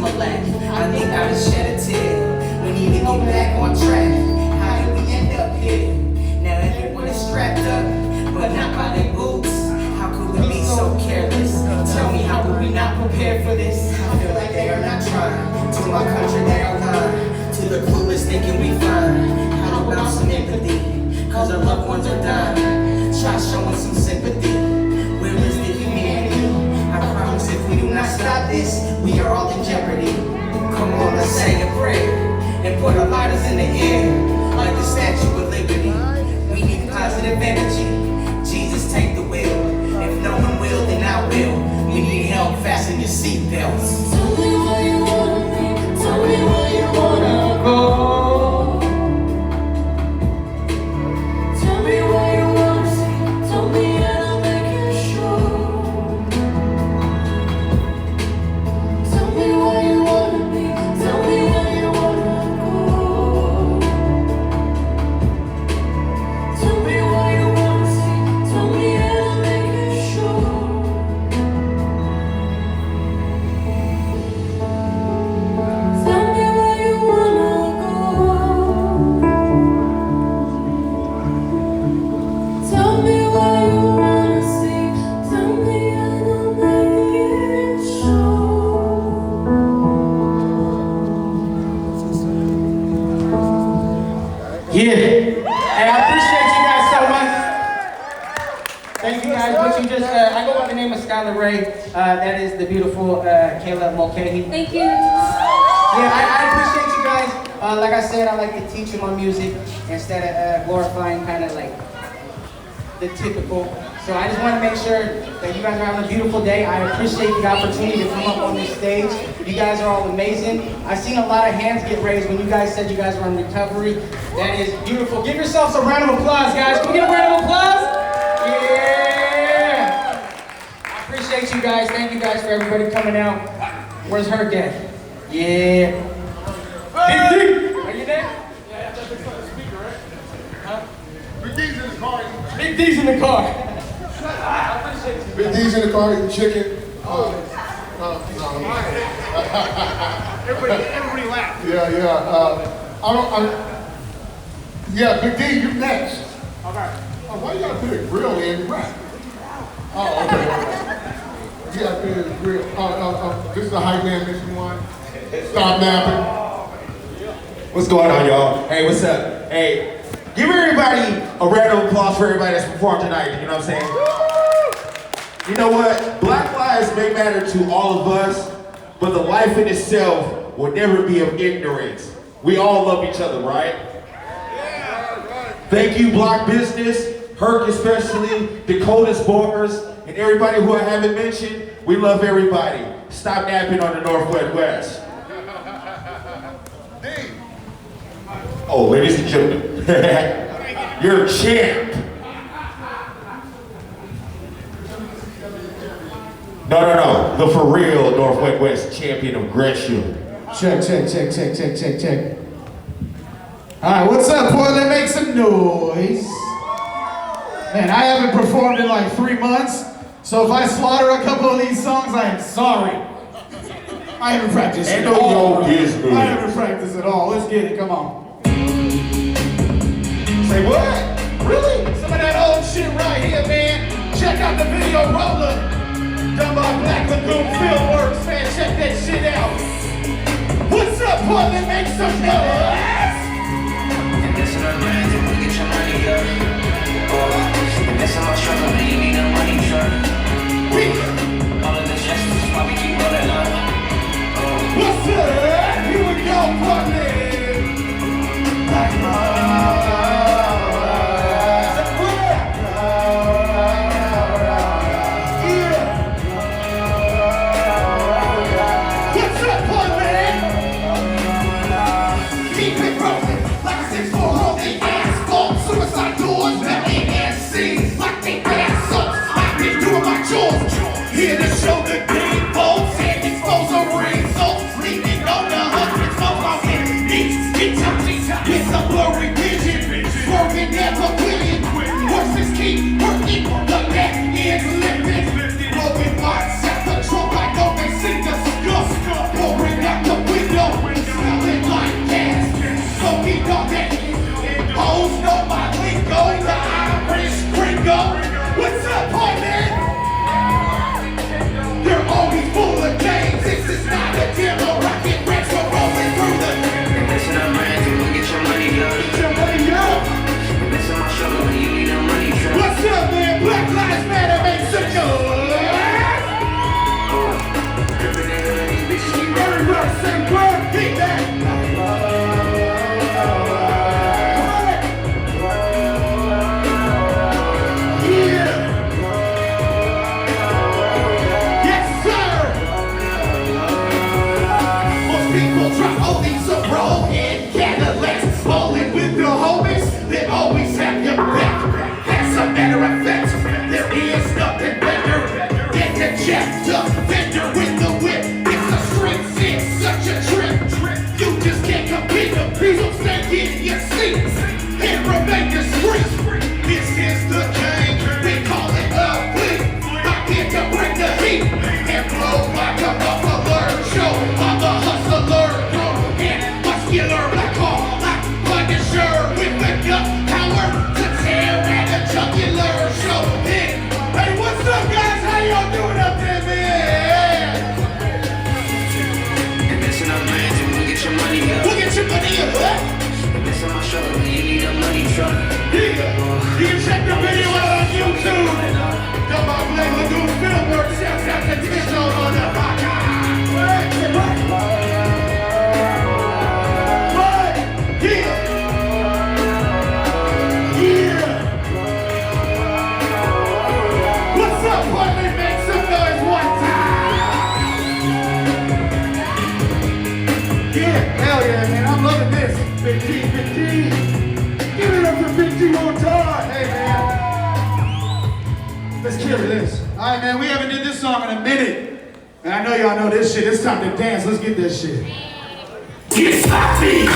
him a laugh. I think I just shed a tear. We need to get back on track. How did we end up here? Now everyone is strapped up, but not by their boots. How could we be so careless? Tell me, how could we not prepare for this? I feel like they are not trying. To my country they are lying. To the clueless thinking we fine. How about some empathy? Cause our loved ones are dying. Try showing some sympathy. Where is the humanity? I promise if we do not stop this, we are all in jeopardy. Come on, let's say a prayer and put our lighters in the air like the Statue of Liberty. We need positive energy. Jesus, take the wheel. If no one will, then I will. We need help. Fasten your seatbelts. Tell me where you wanna be. Tell me where you wanna go. Tell me where you wanna see. Tell me and I'll make it sure. Tell me where you wanna be. Tell me where you wanna go. Tell me where you wanna see. Tell me and I'll make it sure. Tell me where you wanna go. Tell me where you wanna see. Tell me and I'll make it sure. Yeah. Hey, I appreciate you guys so much. Thank you guys. What you just, I go by the name of Skylar Ray. That is the beautiful Kayla Mulcahy. Thank you. Yeah, I appreciate you guys. Like I said, I like to teach them on music instead of glorifying kind of like the typical. So I just want to make sure that you guys are having a beautiful day. I appreciate the opportunity to come up on this stage. You guys are all amazing. I've seen a lot of hands get raised when you guys said you guys were on recovery. That is beautiful. Give yourselves a round of applause, guys. Can we get a round of applause? Yeah. I appreciate you guys. Thank you guys for everybody coming out. Where's Herc at? Yeah. Big D. Are you there? Yeah, that's the speaker, right? Huh? Big D's in the car. Big D's in the car. Big D's in the car eating chicken. Everybody laugh. Yeah, Big D, you next. All right. Why you gotta put a grill in? Right. Oh, okay. You gotta put a grill. This is the hype man mission one. Stop napping. What's going on, y'all? Hey, what's up? Hey, give everybody a round of applause for everybody that's performed tonight. You know what I'm saying? You know what? Black lives may matter to all of us, but the life in itself will never be of ignorance. We all love each other, right? Thank you, Block Business, Herc especially, Dakota's Bars, and everybody who I haven't mentioned. We love everybody. Stop napping on the Northwest West. Oh, ladies and gentlemen, you're a champ. No, the for real Northwest West champion of Gresham. Check. All right, what's up, Portland? Make some noise. Man, I haven't performed in like 3 months, so if I slaughter a couple of these songs, I am sorry. I haven't practiced at all. I haven't practiced at all. Let's get it, come on. Say what? Really? Some of that old shit right here, man. Check out the video roller. Done by Black Lagoon Filmworks, man. Check that shit out. What's up, Portland? Make some noise. And this is our brand, we get your money up. And this is my struggle, man, you need the money truck. All of this justice is why we keep rolling up. What's up? Here we go, Portland. Yeah. right, man, we haven't did this song in a minute. And I know y'all know this shit. It's time to dance. Let's get this shit. Get sloppy,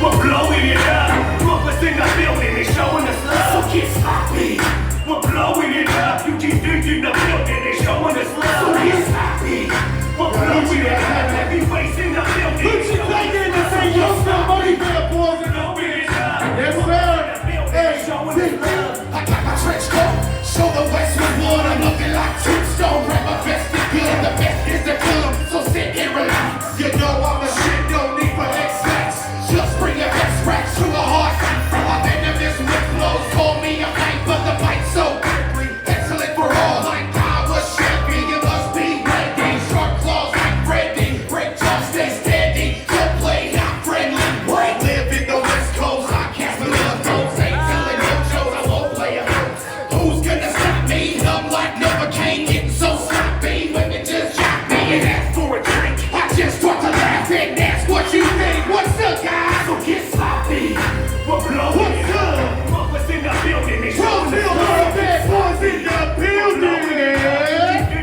we're blowing it up. Brothers in the building, they showing us love. So get sloppy, we're blowing it up. You keep thinking the building, they showing us love. So get sloppy, we're blowing it up. Heavyweights in the building. Put your thing in and say, yo, somebody better pause it. Blowing it up. Yes, sir. Hey, showing us love. I got my trench coat, show the Westwood Wood. I'm looking like Tombstone, grab my best is good. The best is to come, so sit and relax. You know I'm the shit, no need for X-Lax. Just bring your X-Rax to a heart. I've been in this with flows, call me a knight, but the bite so quickly. Excellent for all, like I was Chevy. You must be ready, sharp claws like Freddy. Break jaws, stay steady, don't play not friendly. Break, live in the West Coast, I can't believe those. Ain't telling no shows, I won't play a host. Who's gonna stop me? I'm like Novocaine, getting so sloppy. Women just chop me and ask for a drink. I just want to laugh and ask what you think. What's up, guys? So get sloppy. We're blowing it up. Brothers in the building, they showing us love. Bad boys in the building.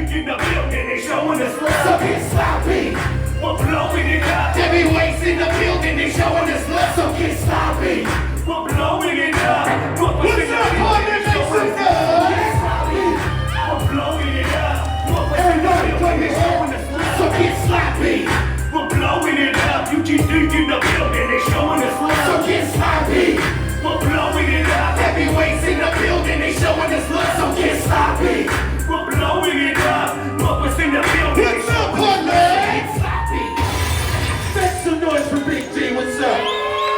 In the building, they showing us So love. get sloppy. We're blowing it up. Heavyweights in the building, they showing us love. So get sloppy. We're blowing it up. Brothers in the up, building, partner? they Make showing some us love. Get sloppy. We're blowing it up. Brothers in the building, they showing us So love. get sloppy. We're blowing it up. You keep thinking the building, they showing us So love. get sloppy. We're blowing it up. Heavyweights in the building, they showing us love. So get sloppy. We're blowing it up. Brothers in the building, they What's up, showing us partner? love. Get sloppy. Make some noise for Big D. What's up?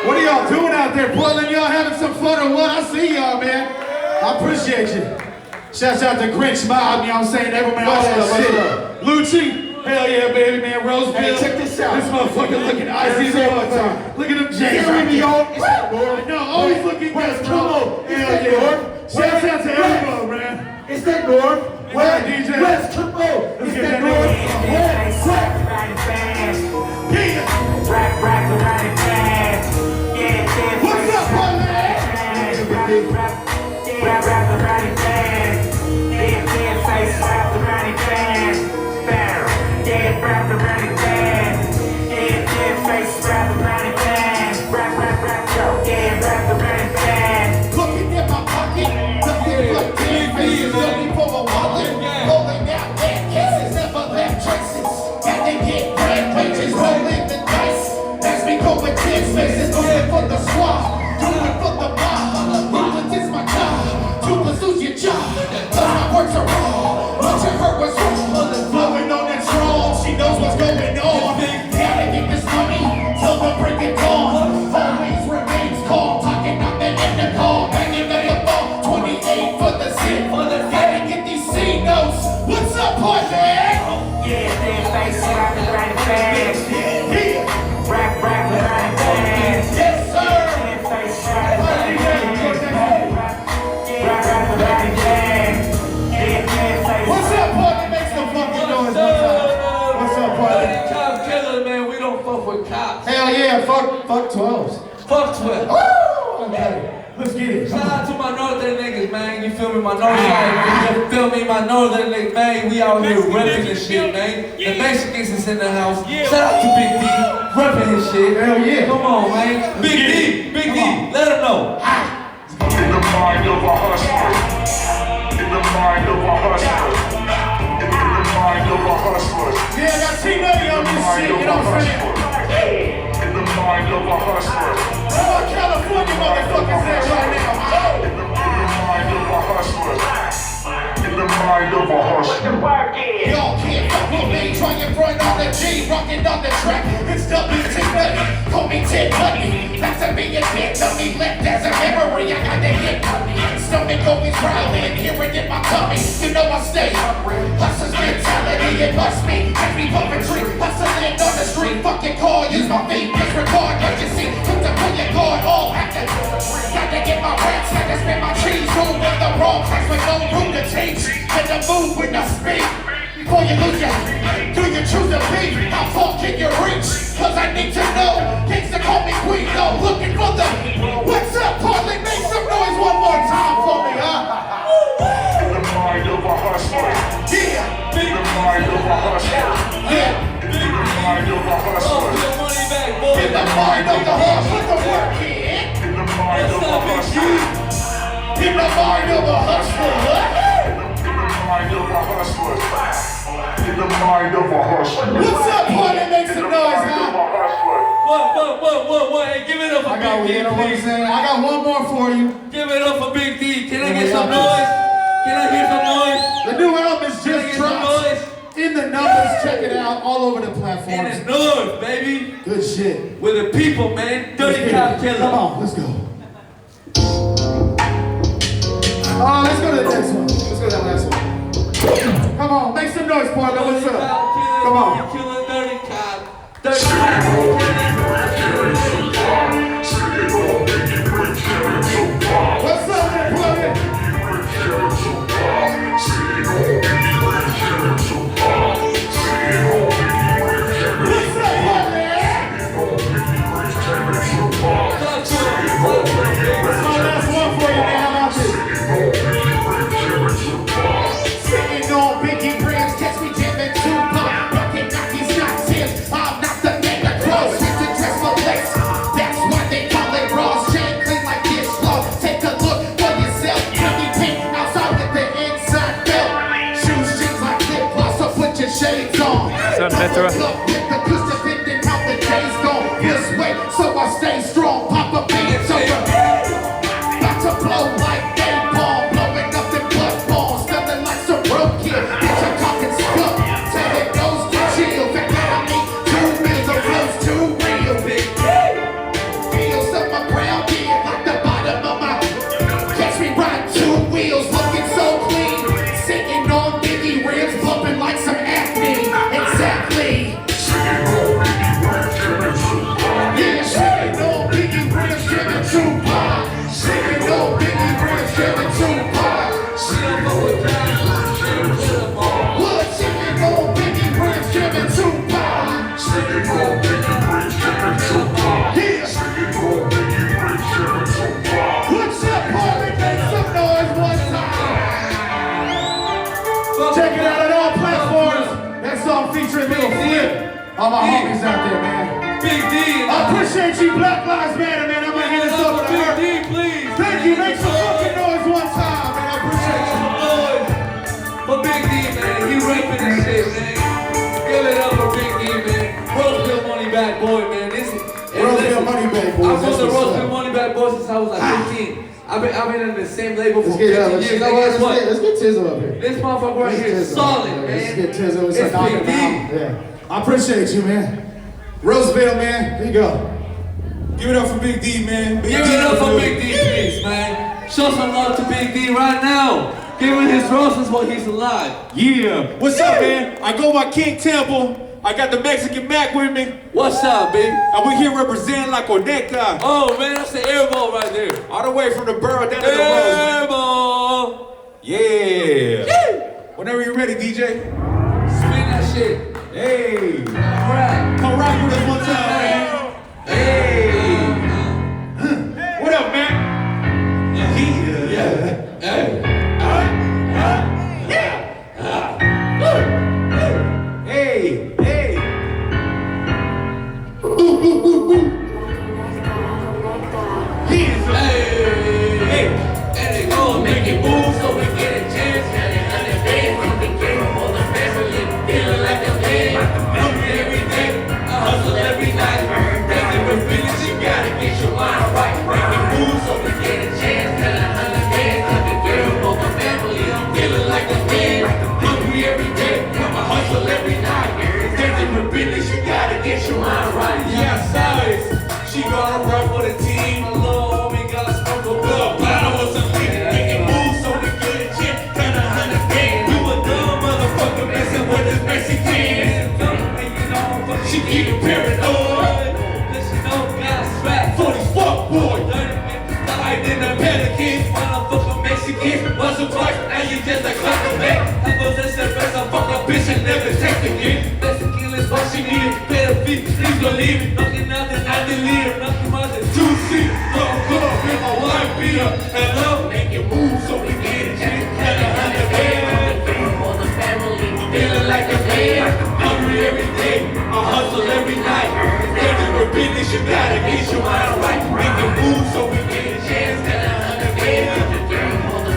What are y'all doing out there, Portland? Y'all having some fun or what? I see y'all, man. I appreciate you. Shouts out to Grinch Mob, you know what I'm saying? Everyone, all that shit. Lucci, hell yeah, baby, man. Roseville. Hey, check this out. This motherfucker looking icy as all the time. Look at them J's right there. No, always looking good, bro. Hell yeah. Shouts out to everyone, man. Is that North? Where, DJ? West, come on. Let's Is get that that North? nigga. West, West. Yeah. What's up, partner? Looking in my pocket, looking for 10 faces, looking for a wallet. Rolling out bad cases, never left traces. Had to get brand pages, rolling the dice. As we go with 10 spaces, looking for the squad, doing for the mob. Ruthless is my job, toothless lose your job. Cause my words are raw, what you heard was wrong. Flowing on that strong, she knows what's going on. Gotta get this money, till the break of dawn. Always remains calm, talking out the end of call. Banging up the ball, 28 for the sin. Gotta get these C notes. What's up, partner? Yes, sir. What's up, partner? Make some fucking noise one time. What's up, partner? Cop killer, man. We don't fuck with cops. Hell yeah, fuck 12s. Fuck 12. Woo! Okay, let's get it. Shout out to my northern niggas, man. You feel me? My north side. You feel me? My northern niggas, man. We out here repping this shit, man. The Mexicans is in the house. Shout out to Big D. Repping his shit. Hell yeah. Come on, man. Big D. Big D. Let him know. In the mind of a hustler. In the mind of a hustler. In the mind of a hustler. Yeah, I got T-Nutty on this shit, you know what I'm saying? In the mind of a hustler. Where my California motherfuckers at right now? In the mind of a hustler. In the mind of a hustler. Y'all can't fuck with me, try and run on the G, rocking on the track. It's WT Nutty, call me Ted Bundy. Not to be a kid, dummy, left as a memory. I got that hit money. Stomach always growling, hear it in my tummy. You know I stay hustler's mentality, it must be. I be puppetry, hustling on the street. Fucking car, use my feet, disregard urgency. Put to pull your guard, all acting. Got to get my rats, had to spin my cheese. Room with the wrong place with no room to change. And the move with no speed. Before you lose your, do you choose to be? How far can you reach? Cause I need to know. Gangsta call me queen, no, looking for the. What's up, Portland? Make some noise one more time for me, huh? In the mind of a hustler. Yeah. mind of a hustler. In the mind of a hustler. What's up, party? Make some noise, huh? What? Hey, give it up for I got, Big D, you know what I'm please. saying? I got one more for you. Give it up for Big D. Can I Yeah, get we some got noise? Can I hear some noise? The new album is Can I just get some dropped. noise? In the numbers, check it out all over the And platforms. it's noise, baby. Good shit. With the people, man. Let's Dirty get Cop it. Killer. Come on, let's go. Let's go to the next one. Let's go to that last one. Come on, make some noise, partner. What's up? Come on. Killer, Dirty Cop. Dirty Cop. What's up, man, partner? What's up, partner? That's one for you, man. I'm out there. Sitting on Biggie Rams, catch me jamming Tupac. Rockin' Nike's not Tim's. I'm not the man that grows with the dress for lace. That's why they call it Ross. Chain clean like dish flow. Take a look for yourself. Pretty pink outside with the inside belt. Shoes, jeans like lip gloss, so put your shades on. Couple up with the cushion depending how the day's gone. This way, so I stay strong. Pop a beans over. About to blow like napalm, blowing up the blood bombs, smelling like some roadkill. Bitch, I'm talking skunk. Tell it goes to chill. Fact that I need 2 meals of close to real. Big feels up my ground, yeah, like the bottom of my. Catch me riding 2 wheels, looking so clean. Sitting on Biggie rims, bumping like some acne. Exactly. Yeah, sitting on Biggie rims, driven Tupac. Sitting on Biggie rims, driven Tupac. What? Sitting on Biggie rims, driven Tupac. Yeah. What's up, party? Make some noise one time. Check it out on all platforms. That song featuring Lil Flip. All my homies out there, man. Big D. I appreciate you, Black Lives Matter, man. I'm gonna hand this over to her. Big D, please. Thank you. Make some fucking noise one time, man. I appreciate you. For Big D, man. He raping this shit, man. Give it up for Big D, man. Roseville Money Back Boy, man. Roseville Money Back Boys, I'm from that's the what's Roseville up. Money Back Boys since I was like 15. I've been in the same label for Let's 50 get years. you know And what? guess what? Let's get Tizzle up here. This motherfucker right here is solid, man. Let's get Tizzle. Let's It's knock Big him D. out. Yeah. I appreciate you, man. Roosevelt, man. Here you go. Give it up for Big D, man. Give it up for Big D, please, man. Show some love to Big D right now. Give him his roses while he's alive. Yeah. What's up, man? I go by King Temple. I got the Mexican Mac with me. What's up, big? And we here representing La Corneca. Oh, man, that's the airball right there. All the way from the borough down to the roads. Airball. Yeah. Whenever you're ready, DJ. Spin that shit. Hey. Right. Come rock with us one time, man. Hey. What up, man? Yeah. Hey. Hey. Hey. Hands up. Hey. And they go make it move so we get a chance. Feeling like a man. Hungry every day. I hustle every night. Nothing but feelings, you gotta get your mind right. Make it move so we get a chance. Tell 100 bands, 100 girls, for my family. I'm feeling like a man. Hungry every day. I hustle every night. Nothing but feelings, you gotta get your mind right. Yeah, size. She gonna run for the team. My little homie got a smoke a blood. Bladder was a lead. Make it move so we get a chip. Turn 100 bands. You a dumb motherfucker messing with this Mexican. She get paranoid. Listen up, got strap. 40 fuck boy. Died in the Pelicans. Motherfucker Mexicans. Once or twice, now you just a clock of back. I go to the best, I fuck a bitch and never text again. Mexican is what she needed. Pay the fee, please believe it. Nothing out than I delete it. Nothing more than 2 seats. Don't go, with my wife be up. Hello, make it move so we get a chance. Had 100 bands. For the family, feeling like a man. Hungry every day, I hustle every night. Standing for business, you gotta get your mind right. Make it move so we get a chance. Had 100 bands. For the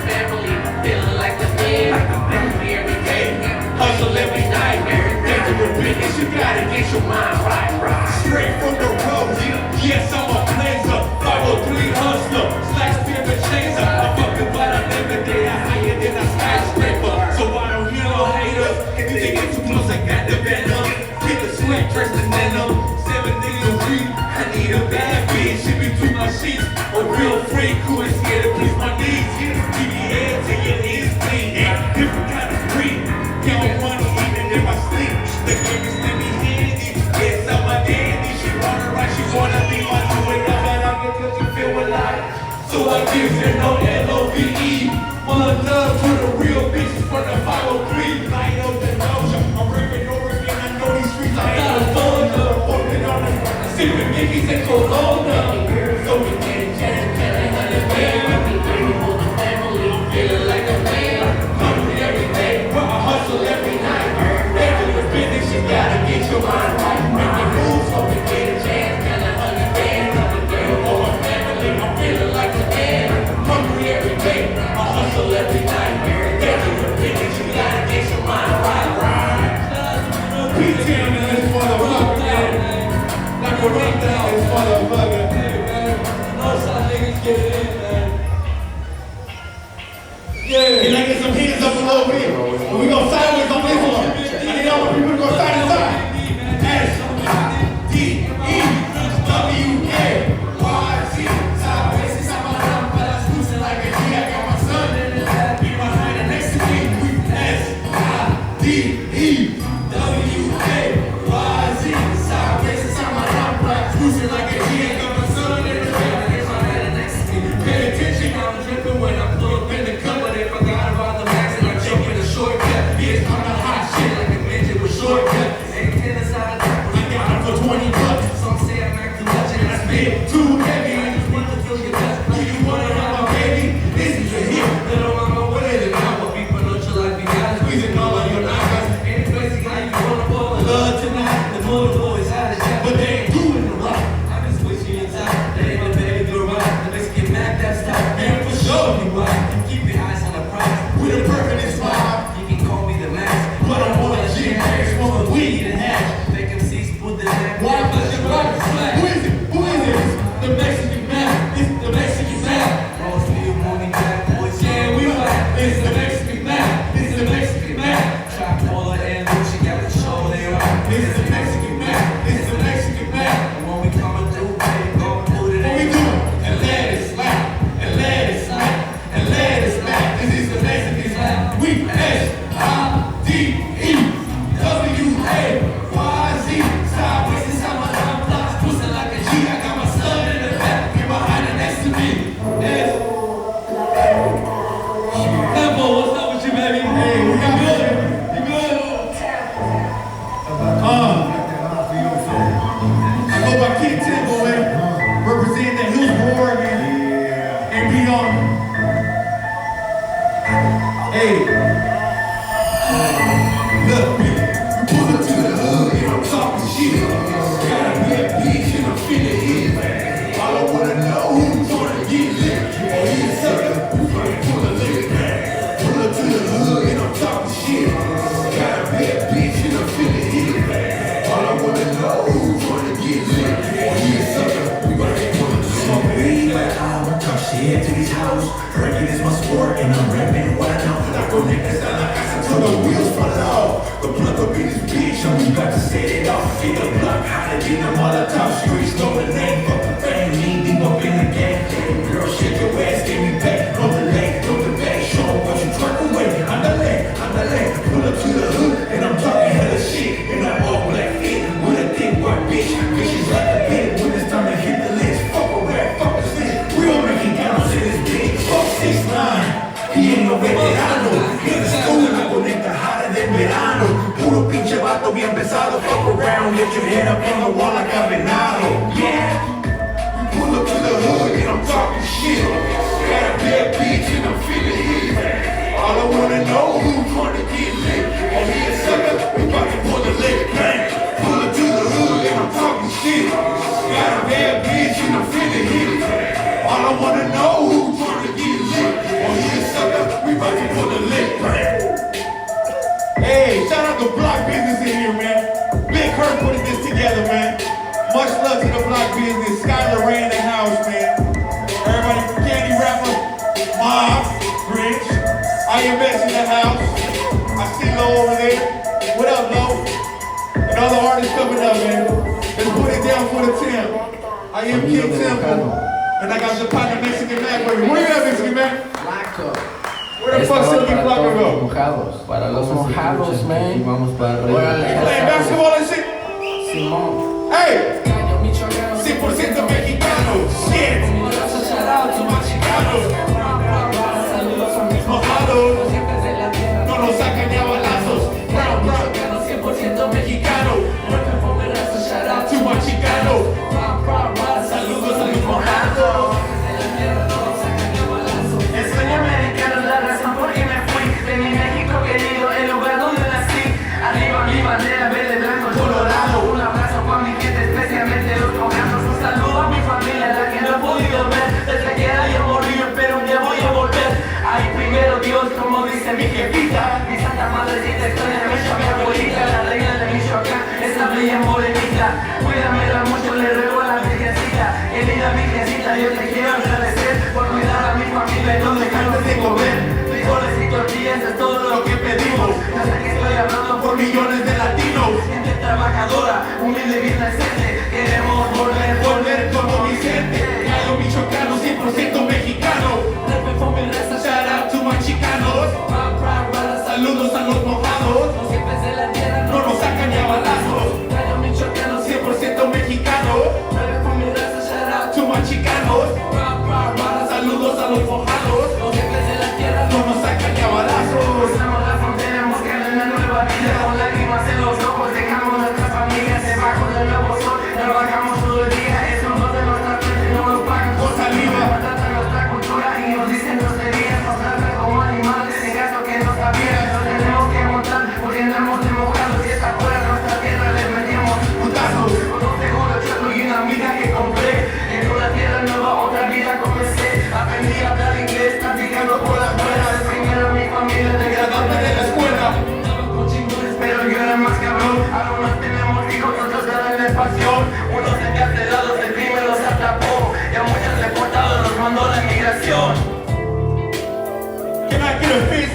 Can I get some hands up a little bit? And we go sideways on this one. I need all the people to go side to side. S-I-D-E-W-A-Y-Z. Sideways inside my round, but I was boosting like a G. I got my son in the lab, be behind and next to me. S-I-D-E-W-A-Y-Z. Sideways inside my round, but I was boosting like a G. I got my son in the lab, be behind and next to me. Pay attention, I'm dripping when I pull up in the cup, but they forgot about the max and I jump in a shortcut. Yeah, I'm the hot shit like a midget with shortcut. Ain't tennis out of that, I got it for 20 bucks. Some say I'm acting much and I spit too heavy. I just want to feel your touch. Do you wanna have my baby? This is your hit. Little mama, what is it now? What people know you like me, guys. Squeezing all of your knives. Any place you got, you wanna fall in love tonight. The motor boys out of chat, but they ain't doing the right. I've been switching your time. They ain't my baby, you're right. The bitch get mad, that's time. Man, for sure you right. Keep your eyes on the prize. With a perfect smile. You can call me the max. But I'm on that shit, man. Smoking weed and hash. Make MCs put the neck. Why does your body slack? Who is it? Who is it? The Mexican man. It's the Mexican man. Rose View, morning jack, boys. Yeah, we black. It's the Mexican man. It's the Mexican man. Trap Paula and Lucy got the show they are. It's the Mexican man. It's the Mexican man. And when we coming through, baby, go put it in. What we doing? And let it slap. And let it slap. And let it slap. This is the Mexican slap. We S-I-D-E-W-A-Y-Z. Sideways inside my line blocks, pushing like a G. I got my son in the back, get behind and next to me. Yes. Tempo, what's up with you, baby? Hey, we got good. You good? I go by Kid Tempo, man. Representing the Hillsborough, Oregon. And beyond. Hey. Look, bitch, we pull up to the hood and I'm talking shit. Gotta be a bitch and I'm finna hit. All I wanna know who's gonna get lit. Oh, he a sucker, who's gonna pull a lick. Pull up to the hood and I'm talking shit. Gotta be a bitch and I'm finna hit. All I wanna know who's gonna get lit. Oh, he a sucker, we gonna pull a lick. Smoke weed like I don't talk shit to these hoes. Breaking is my sport and I'm rapping what I know. I go niggas down like I said till the wheels fall off. The plug up in this bitch, I'm about to set it off. Get a block, hotter than the Molotov streets. Know the name, fuck the fame, lean deep up in the game. Girl, shake your ass, give me back. No delay, no debate. Show 'em what you twerk away. I'm the lane. Pull up to the hood, and I'm talking hella shit. And I'm all black fit with a thick white bitch. Bitches like a pit when it's time to hit the list. Fuck a rap, fuck the stick. Real mexicanos in this bitch. Fuck 6'9". Y en los veteranos, en el estudio me conecta hotter than verano. Puro pinche vato bien pesado. Fuck around, get your head up on the wall like a venado. Yeah, we pull up to the hood and I'm talking shit. Got a bad bitch and I'm feeling hit. All I wanna know who's gonna get lit. Oh, he a sucker, we about to pull the lick, man. Pull up to the hood and I'm talking shit. Got a bad bitch and I'm feeling hit. All I wanna know who's gonna get lit. Oh, he a sucker, we about to pull the lick, man. Hey, shout out to Block Business in here, man. Big Kurt putting this together, man. Much love to the Block Business. Skylar Ray in the house, man. Everybody from Candy Rapper, Mob, Grinch, IMS in the house. I see Lo over there. What up, Lo? And all the artists coming up, man. Let's put it down for the Tim. I am King Temple. And I got the partner Mexican Mac with me. Where you at, Mexican Mac? Where the fuck Silky Flocka go? Para los mojados, man. Vamos para You playing basketball and shit? Simón. Hey! 100% mexicano. Shit! Mojados. No nos sacan ni a balazos. Brown, 100% mexicano. Shout out to my Chicano. Saludos a mis mojados. Soy americano, la razón por qué me fui de mi México querido, el lugar donde nací. Arriba mi bandera verde, blanco, colorado. Un abrazo para mi gente, especialmente los cojanos. Un saludo a mi familia, la que no he podido ver desde que era yo morir, pero un día voy a volver. Ay, primero Dios, como dice mi jefita, mi santa madrecita, extraña mi abuelita, la reina de Michoacán, esa bella morenita. Cuídamela mucho, le ruego a la virgencita. Querida virgencita, yo te quiero agradecer por cuidar a mi familia y no dejarme de comer. get a fist?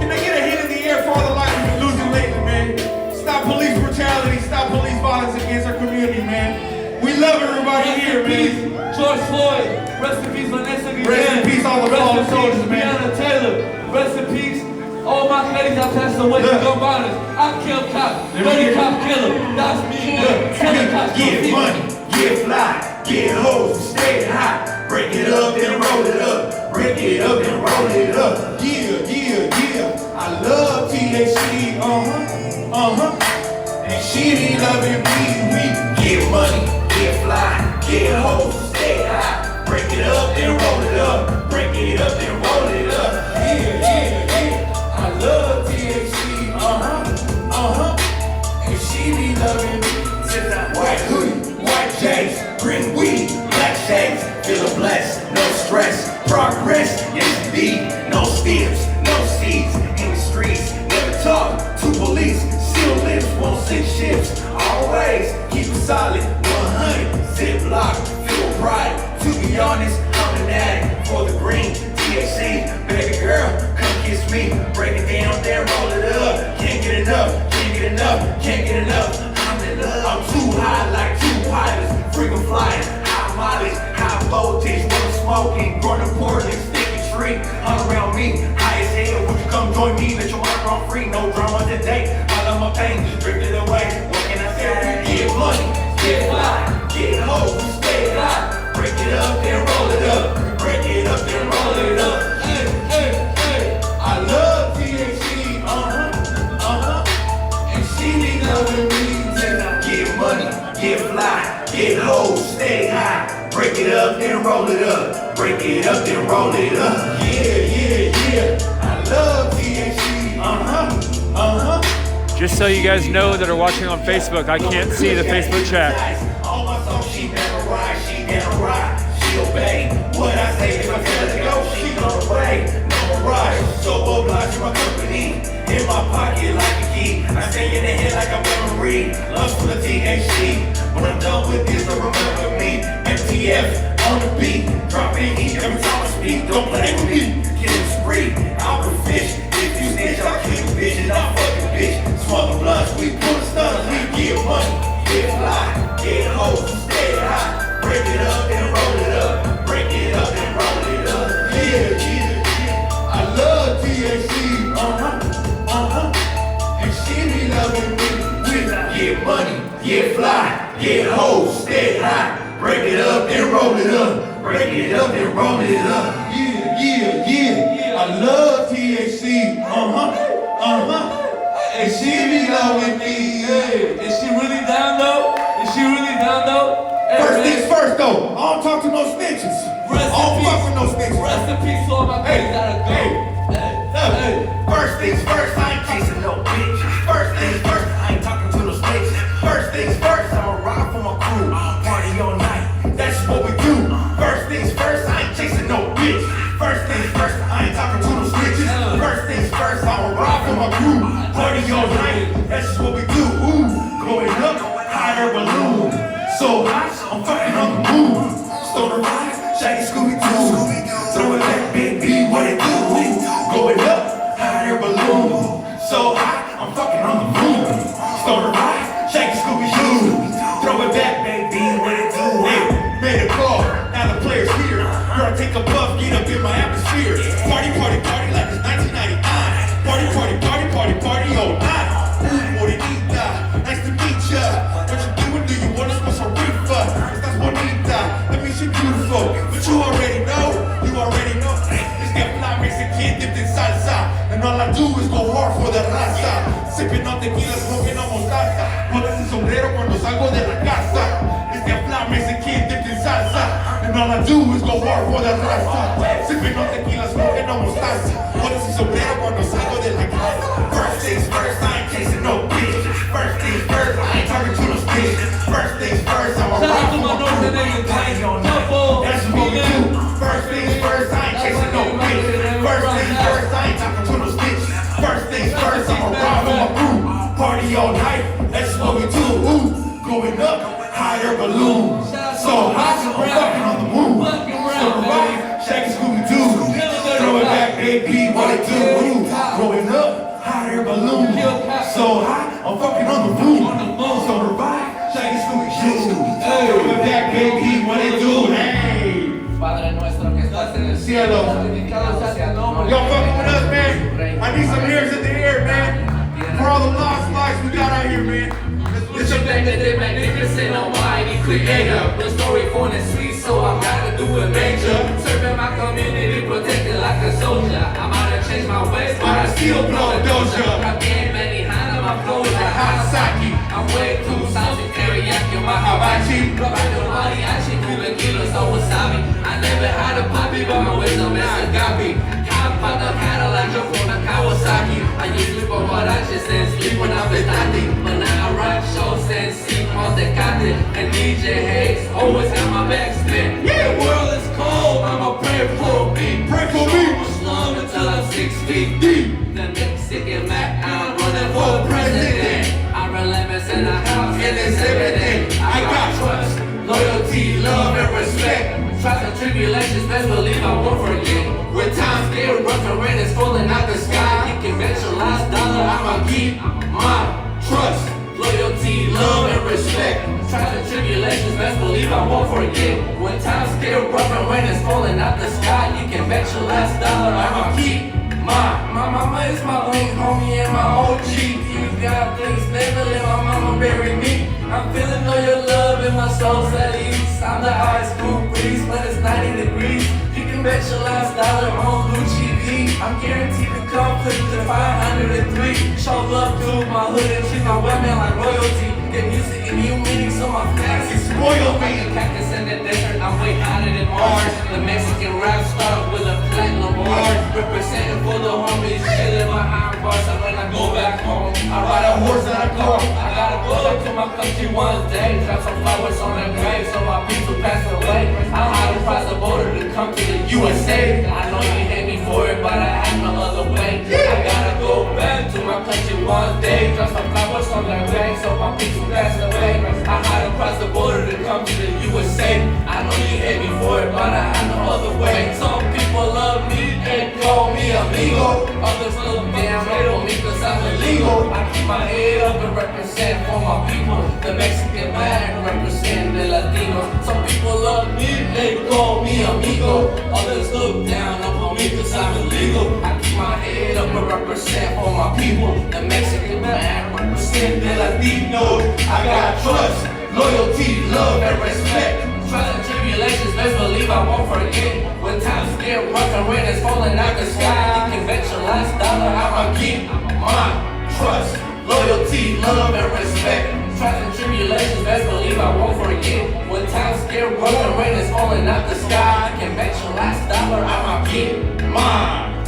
Can I get a hit in the air for all the lives we've been losing lately, man? Stop police brutality, stop police violence against our community, man. We love everybody here, man. George Floyd, rest in peace, Vanessa Guillen. Rest in peace, all the fallen soldiers, man. Breonna Taylor, rest in peace. All my ladies that passed away to gun violence. I kill cops, dirty cop killer. That's me. Killing cops, Get money, get fly, get hoes, stay high. Break it up and roll it up. Break it up and roll it up. Yeah, yeah, yeah. I love THC, And she be loving me. We get money, get fly, get hoes, stay high. Break it up and roll it up. Break it up and roll it up. Yeah, yeah, yeah. I love THC, And she be loving me. White hoodie, white shades, green weed, black shades. Feeling blessed, no stress, progress, yes indeed. No stems, no seeds in the streets. Never talk to police, seal lips, won't sink ships. Always keep it solid, 100, ziplock, feel pride. To be honest, I'm an addict for the green THC. Baby girl, come kiss me, break it down, then roll it up. Can't get enough, can't get enough, can't get enough. I'm in love. I'm too high like two pilots, freaking flying, high mileage, high voltage. When I'm smoking, growing a Portland, sticky tree. All around me, high as hell. Would you come join me? Let your mind run free. No drama today. I love my pain, just drifted away. What can I say? Get money, get fly, get hoes, stay high. Break it up and roll it up. Break it up and roll it up. hey, hey, hey. I love THC, And she be loving me. Get money, get fly, get hoes, stay high. Break it up and roll it up. Break it up and roll it up. Yeah, yeah, yeah. I love THC, Just so you guys know that are watching on Facebook, I can't see the Facebook chat. All my songs, she never ride, she never ride. She obey what I say. If I tell her to go, she gon' obey. No more ride, so obliged to my company. In my pocket like a key. I stay in the head like a memory. Lust for the THC. When I'm done with this, don't remember me. MTF on the beat. Dropping heat every time I speak. Don't play with me. Killing spree. I'm a fish. If you snitch, I'll kill you, bitch. And I'm fucking bitch. Smoking blunts, we pull the stunners. We get money. Get fly. Get hoes. Stay high. Break it up and roll it up. Break it up and roll it up. yeah, yeah, yeah. I love THC, And she be loving me. We get money, get fly, get hoes, stay high. Break it up and roll it up. Break it up and roll it up. yeah, yeah, yeah. I love THC, And she be loving me. Hey, is she really down though? Is she really down though? Hey, First man. things first though, I don't talk to no snitches. Rest I don't in fuck peace. with no snitches. Rest in peace to all my babies gotta go. Hey. First things first, I ain't chasing no bitch. First things first, I ain't talking to no snakes. First things first, I'ma ride for my crew. Party all night, that's what we do. First things first, I ain't chasing no bitch. First things first, I ain't talking to no snitches. First things first, I'ma ride for my crew. Party all night, that's what we do. Ooh, going up, higher balloon. So high, I'm fucking on the moon. Stoner ride, shaggy Scooby-Doo. Throw it back, baby, what it do? Going up, higher balloon. So high, I'm fucking on the moon. Stoner ride, shaggy Scooby-Doo. Throw it back, baby, what it do? Hey, made a call, now the player's here. Girl, take a puff, get up in my atmosphere. Party, party, party like it's 1999. Party, party, party, party, party all night. Ooh, morenita, nice to meet ya. What you doing? Do you wanna smoke some reefer? Estás bonita, that means you're beautiful. But you already know. This get fly Mexican dipped in salsa. And all I do is go hard for the raza. Sipping on tequila, smoking on mostaza. Pones el sombrero cuando salgo de la casa. This get fly Mexican dipped in salsa. And all I do is go hard for the raza. Sipping on tequila, smoking on mostaza. Pones el sombrero cuando salgo de la casa. First things first, I ain't chasing no bitch. First things first, I ain't talking to no bitch. First things first, I'ma Shout out ride to for my my North crew. niggas, Party all man. night, Double, that's what we do. First things first, I ain't chasing no bitch. First things first, I ain't talking to no bitch. First things first, I'ma ride for my crew. Party all night, that's what we do. Ooh, going up, higher balloon. So high, I'm fucking on the moon. So right, shaggy Scooby-Doo. Throw it back, baby, what it do. Growing up, hot air balloon. So high, I'm fucking on the roof. So revive, shaggy Scooby Doo. We're back, baby, what it do? Hey. Padre nuestro que estás en el Cielo. santificado sea el nombre. Y'all fucking with us, man. I need some ears in the air, man. For all the lost lives we got out here, man. It's your magnificent almighty creator. The story for the sweet, so I gotta do it major. Serving my community, protected like a soldier. I'm out to change my ways, but I still blow a doja. Rap game, Benihana, my flow is like Hasaki. I'm way too saucy, teriyaki, my hibachi. Robando mariachi, Cuban kilos, so wasabi. I never had a poppy, but my wisdom is agape. Hop on the Cadillac, jump on the Kawasaki. I used to sleep on Guaraches and sleep when I'm Betati. But now I rock shows and see Montecate. And DJ Hayes always got my back spin. The world is cold, I'ma pray for me. Pray for me. Slum until I'm 6 feet deep. The Mexican Mac, I'm running for president. I run lemons in the house, and it's everything. I got trust, loyalty, love, and respect. Trials and tribulations, best believe I won't forget. When times get rough and rain is falling out the sky, you can bet your last dollar I'ma keep my trust, loyalty, love, and respect. Trials and tribulations, best believe I won't forget. When times get rough and rain is falling out the sky, you can bet your last dollar I'ma keep my mama is my link, homie, and my OG. You got things never let my mama bury me. I'm feeling all your love in my soul's at ease. I'm the high school breeze, but it's 90 degrees. You can bet your last dollar on Gucci V. I'm guaranteed to complete the 503. Show love to my hood and treat my women like royalty. Get music and new meaning, so my fans can spoil me. Cactus in the desert, I'm way hotter than Mars. The Mexican rap start with a platinum award. Representing for the homies, chillin' behind bars. So when I go back home, I ride a horse and I go. I gotta go to my country one day. Drop some flowers on their grave so my people pass away. I'll have to cross the border to come to the USA. I know you hate me for it, but I have no other way. I gotta go back to my country one day. Drop some flowers on their grave so my people pass away. I had to cross the border to come to the USA. I know you hate me for it, but I have no other way. Some people love me and call me amigo. Others look down, hate on me cause I'm illegal. I keep my head up and represent for my people. The Mexican man represent the Latinos. Some people love me and call me amigo. Others look down upon me cause I'm illegal. I keep my head up and represent for my people. The Mexican man represent the Latinos. I got trust, loyalty, love, and respect. Trials and tribulations, best believe I won't forget. When times get rough and rain is falling out the sky, you can bet your last dollar I'ma keep my trust, loyalty, love, and respect. Trials and tribulations, best believe I won't forget. When times get rough and rain is falling out the sky, you can bet your last dollar I'ma keep mine.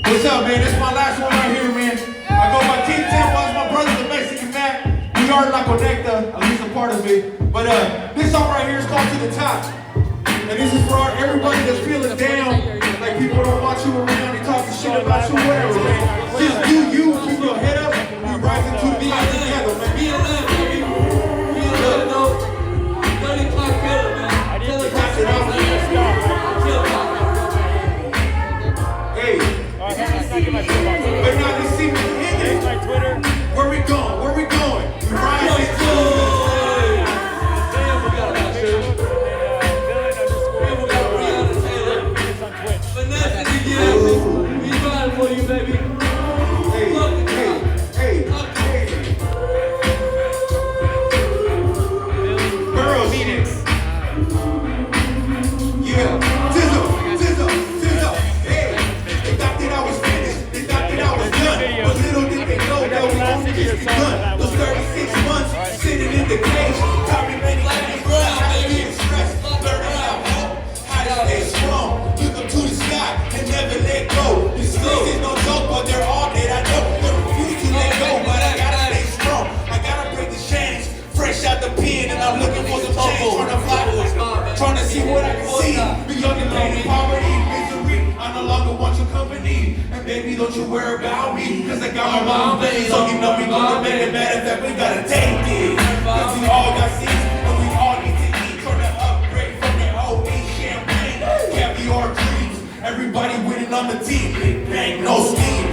What's up, man? This is my last one right here, man. I go by King Tempo, my brother, the Mexican Mac. We are La Conecta, at least a part of it. But this song right here is called To The Top. And this is for everybody that's feeling down, like people don't want you around, they talking shit about you, whatever, man. Just do you, keep your head up, we rising to the top together, man. Be a little, baby. Be a little, no. 30 o'clock killer, man. Tell the cops it off, Hey. But now you see me in it. Where we going? Where we going? We rising to for you, baby. Hey. Girls, yeah. Tizzle. Hey, they thought that I was finished. They thought that I was done. But little did they know that we only just begun. Those 36 months sitting in the cage. Taught me many things. How to be expressed. Learning how to stay strong. Look up to the sky and never let go. This is no joke, but they're all dead. I know they refuse to let go, but I gotta stay strong. I gotta break the chains. Fresh out the pen, and I'm looking for some change. Trying to fly, trying to see what I can see. Be young and lonely, poverty, misery. I no longer want your company. And baby, don't you worry about me, cause I got my mom, baby. So you know we gonna make it better, that we gotta take it. Cause we all got seats, and we all need to eat. Trying to upgrade from that OE champagne. Caviar dreams. Everybody winning on the the team. Ain't no scheme.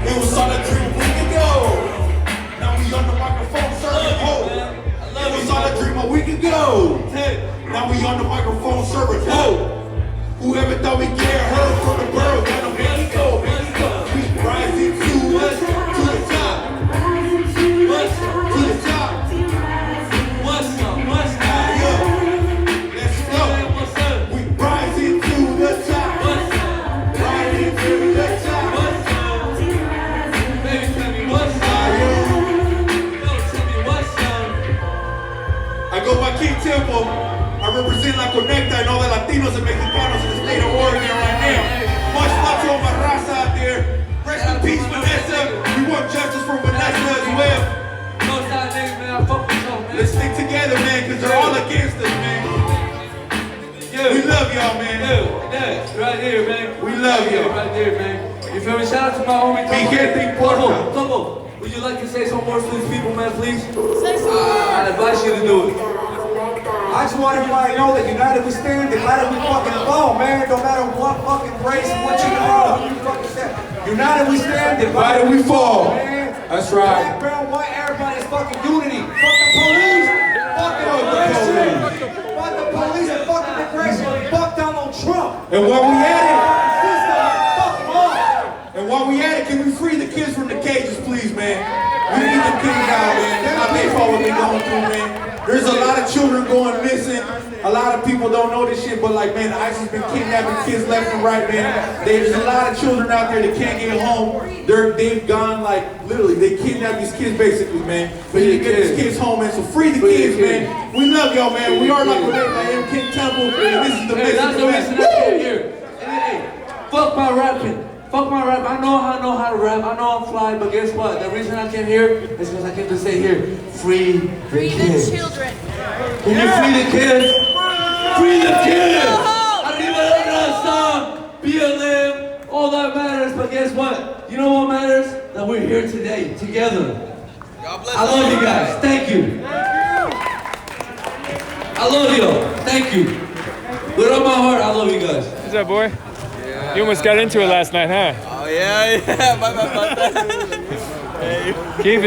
It was on a dream we could go. Now we on the microphone serving hope. It was on a dream a week ago. Now we on the microphone serving hope. Whoever thought we get heard from the world, gotta make it go, make it go. We rising to the top. To the top. What's up? What's up? Let's go. We rising to the top. Rising to the top. Baby, tell me what's up. Yo, tell me what's up. I go by King Tempo. I represent La Conecta and all the Latinos and Mexicanos in the state of Oregon right now. Much love to all my raza out there. Rest in peace, Vanessa. We want justice for Vanessa as well. No side niggas, man. I fuck with y'all, man. Let's stick together, man, because they're all against us, man. We love y'all, man. Yeah, right here, man. We love y'all. Right there, man. You feel me? Shout out to my homie. Mi gente importa. Tomo, would you like to say some words to these people, man, please? I advise you to do it. I just want everybody to know that united we stand, divided we fucking fall, man. No matter what fucking race and what you are, who you fucking stand. United we stand, divided we fall, man. That's right. Black, brown, white, everybody's fucking unity. Fuck the police, fuck immigration, fuck the police and fuck immigration, fuck Donald Trump. And while we at Fuck them all. it, can we free the kids from the cages, please, man? We need the kids out, man. I pay for what they're going through, man. There's a lot of children going missing. A lot of people don't know this shit, but like, man, ISIS has been kidnapping kids left and right, man. There's a lot of children out there that can't get home. They've gone like, literally, they kidnap these kids basically, man. We need to get these kids home, man. So free the kids, man. We love y'all, man. We are La Conecta. I am King Temple. This is the Hey, that's the reason I came here. Hey, fuck my rapping. Fuck my rap. I know how to rap. I know I'm fly, but guess what? The reason I came here is because I came to say here, free the kids. children. Can you free the kids? Free the kids! Arriba la raza, BLM, all that matters, but guess what? You know what matters? That we're here today, together. I love you guys. Thank you. I love y'all. Thank you. With all my heart, I love you guys. What's up, boy? You almost got into it last night, huh? Oh yeah. Keep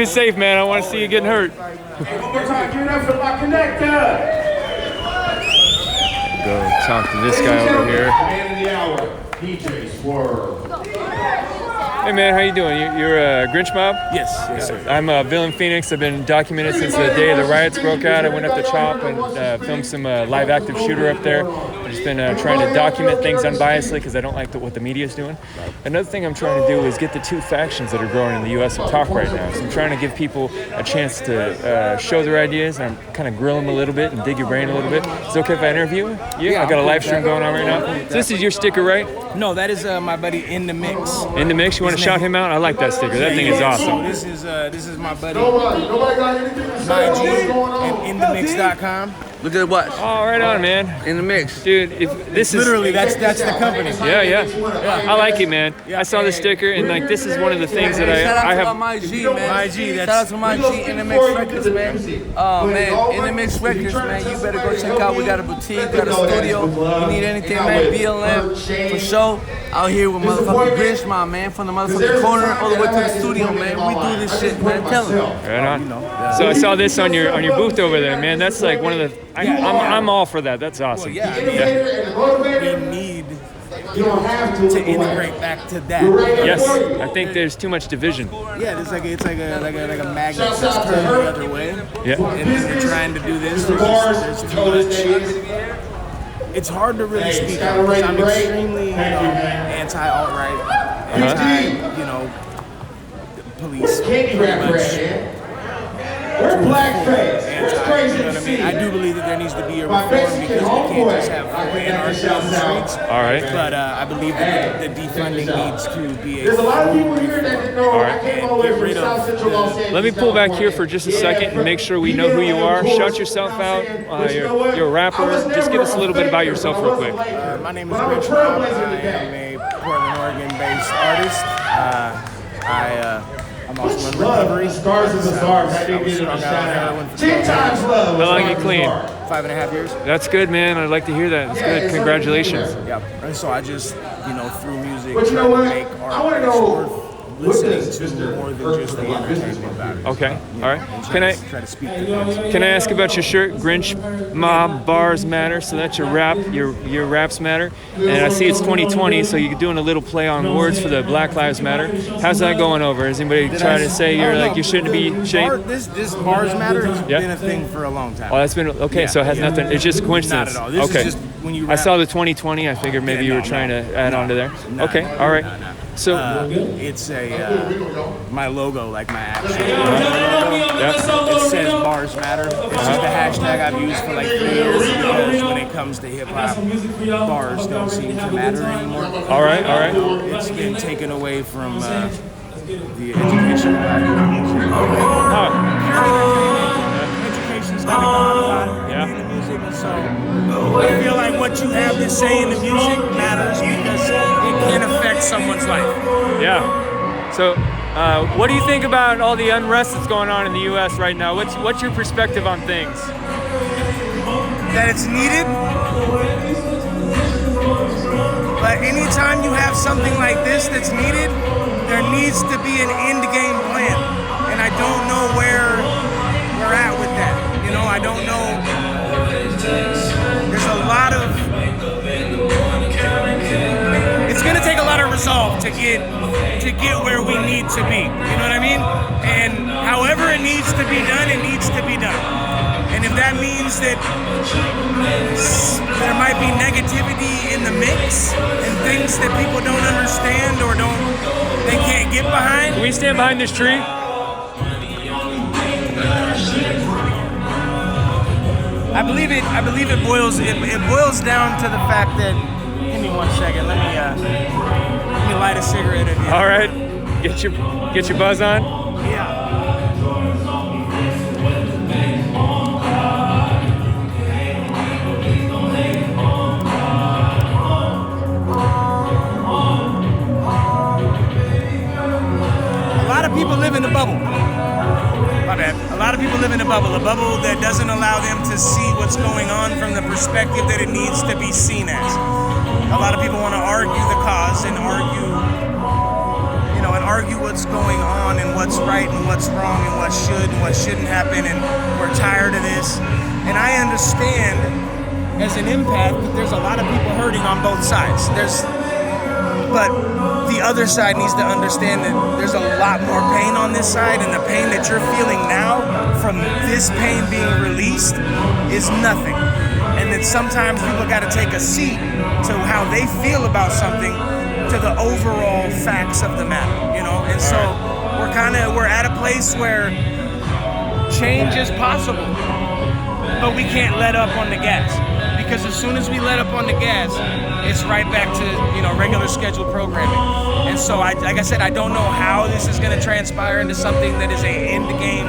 it safe, man. I want to see you getting hurt. Hey, one more time, give it up for La Conecta. Go talk to this guy over here. Man of the hour, DJ Swerve. Hey man, how you doing? You're a Grinch Mob? Yes, sir. I'm Villain Phoenix. I've been documented since the day the riots broke out. I went up to CHOP and filmed some live active shooter up there. I've just been trying to document things unbiasedly because I don't like what the media is doing. Another thing I'm trying to do is get the two factions that are growing in the U.S. to talk right now. So I'm trying to give people a chance to show their ideas, and I'm kind of grill them a little bit and dig your brain a little bit. Is it okay if I interview you? Yeah, I got a live stream going on right now. So this is your sticker, right? No, that is my buddy In The Mix. In The Mix? You want to shout him out? I like that sticker. That thing is awesome. This is my buddy. Nobody got anything to say? My G What's going on? and InTheMix.com. Look at what? Oh, right on, man. In the mix. Dude, if this is... Literally, that's the company. Yeah. I like it, man. I saw the sticker, and like this is one of the things that I Shout out have... to my G, man. My G, Shout out to my G, In The Mix Records, man. Man, In The Mix Records, man. You better go check out. We got a boutique, got a studio. You need anything, man, BLM, for sure. Out here with motherfucking Grinch, my man, from the motherfucking corner all the way to the studio, man. We do this shit, man. Tell him. Right on. So I saw this on your booth over there, man. That's like one of the... I'm all for that. That's awesome. We need to integrate back to that. Yes, I think there's too much division. Yeah, it's like a magnet that's turned the other way. Yeah. And we're trying to do this. There's too much. It's hard to really speak out because I'm extremely anti-alt-right, police. Candy rap brand. We're blackface. It's crazy to see. I do believe that there needs to be a reform because we can't just have anarchy on the streets. All right. But I believe that the defunding needs to be There's a lot of people here that know I came all the way from South Central Los Angeles. Let me pull back here for just a second and make sure we know who you are. Shout yourself out. You're a rapper. Just give us a little bit about yourself real quick. My name is Rich Rob. I am a Portland, Oregon-based artist. I'm also in recovery. Stars of the stars. I didn't get it a shout out. 10 times love. How long you clean? 5.5 years. That's good, man. I'd like to hear that. That's good. Congratulations. Yeah. And so I just, through music, But you know try what? to make I art wanna that's know worth what listening does to Mr. more than First just the Lady business entertainment value. Okay. You All know, right. and Can I try to speak to them. can I ask about your shirt? Grinch Mob Bars Matter. So that's your rap. Your raps matter. And I see it's 2020, so you're doing a little play on words for the Black Lives Matter. How's that going over? Is anybody trying to say you're like you shouldn't be ashamed? This Bars Matter has Yeah. been a thing for a long time. Oh, that's been okay. So it has nothing. It's just coincidence. Not at all. This okay. is just when you I rap. saw the 2020. I figured maybe you were trying to add on to there. Okay. All right. So it's my logo, like my actual logo. Yeah. It says Bars Matter. It's just a hashtag I've used for like 3 years because when it comes to hip hop, bars don't seem to matter anymore. All right. It's been taken away from the education. Education's kind of gone a lot in the music, and so I feel like what you have to say in the music matters because it can affect someone's life. Yeah. So, what do you think about all the unrest that's going on in the U.S. right now? What's your perspective on things? That it's needed, but anytime you have something like this that's needed, there needs to be an end game plan, and I don't know where we're at with that. I don't know. There's a lot of. It's gonna take a lot of resolve to get where we need to be. You know what I mean? And however it needs to be done, it needs to be done. And if that means that there might be negativity in the mix and things that people don't understand or they can't get behind. Can we stand behind this tree? I believe it boils down to the fact that. Give me 1 second. Let me light a cigarette again. All right. Get your buzz on. Yeah. A lot of people live in a bubble. My bad. A lot of people live in a bubble that doesn't allow them to see what's going on from the perspective that it needs to be seen as. A lot of people want to argue the cause and argue what's going on and what's right and what's wrong and what should and what shouldn't happen, and we're tired of this. And I understand as an empath that there's a lot of people hurting on both sides. But the other side needs to understand that there's a lot more pain on this side, and the pain that you're feeling now from this pain being released is nothing. And that sometimes people got to take a seat to how they feel about something to the overall facts of the matter, And so we're at a place where change is possible, but we can't let up on the gas. Because as soon as we let up on the gas, it's right back to regular scheduled programming. And so, like I said, I don't know how this is going to transpire into something that is a end game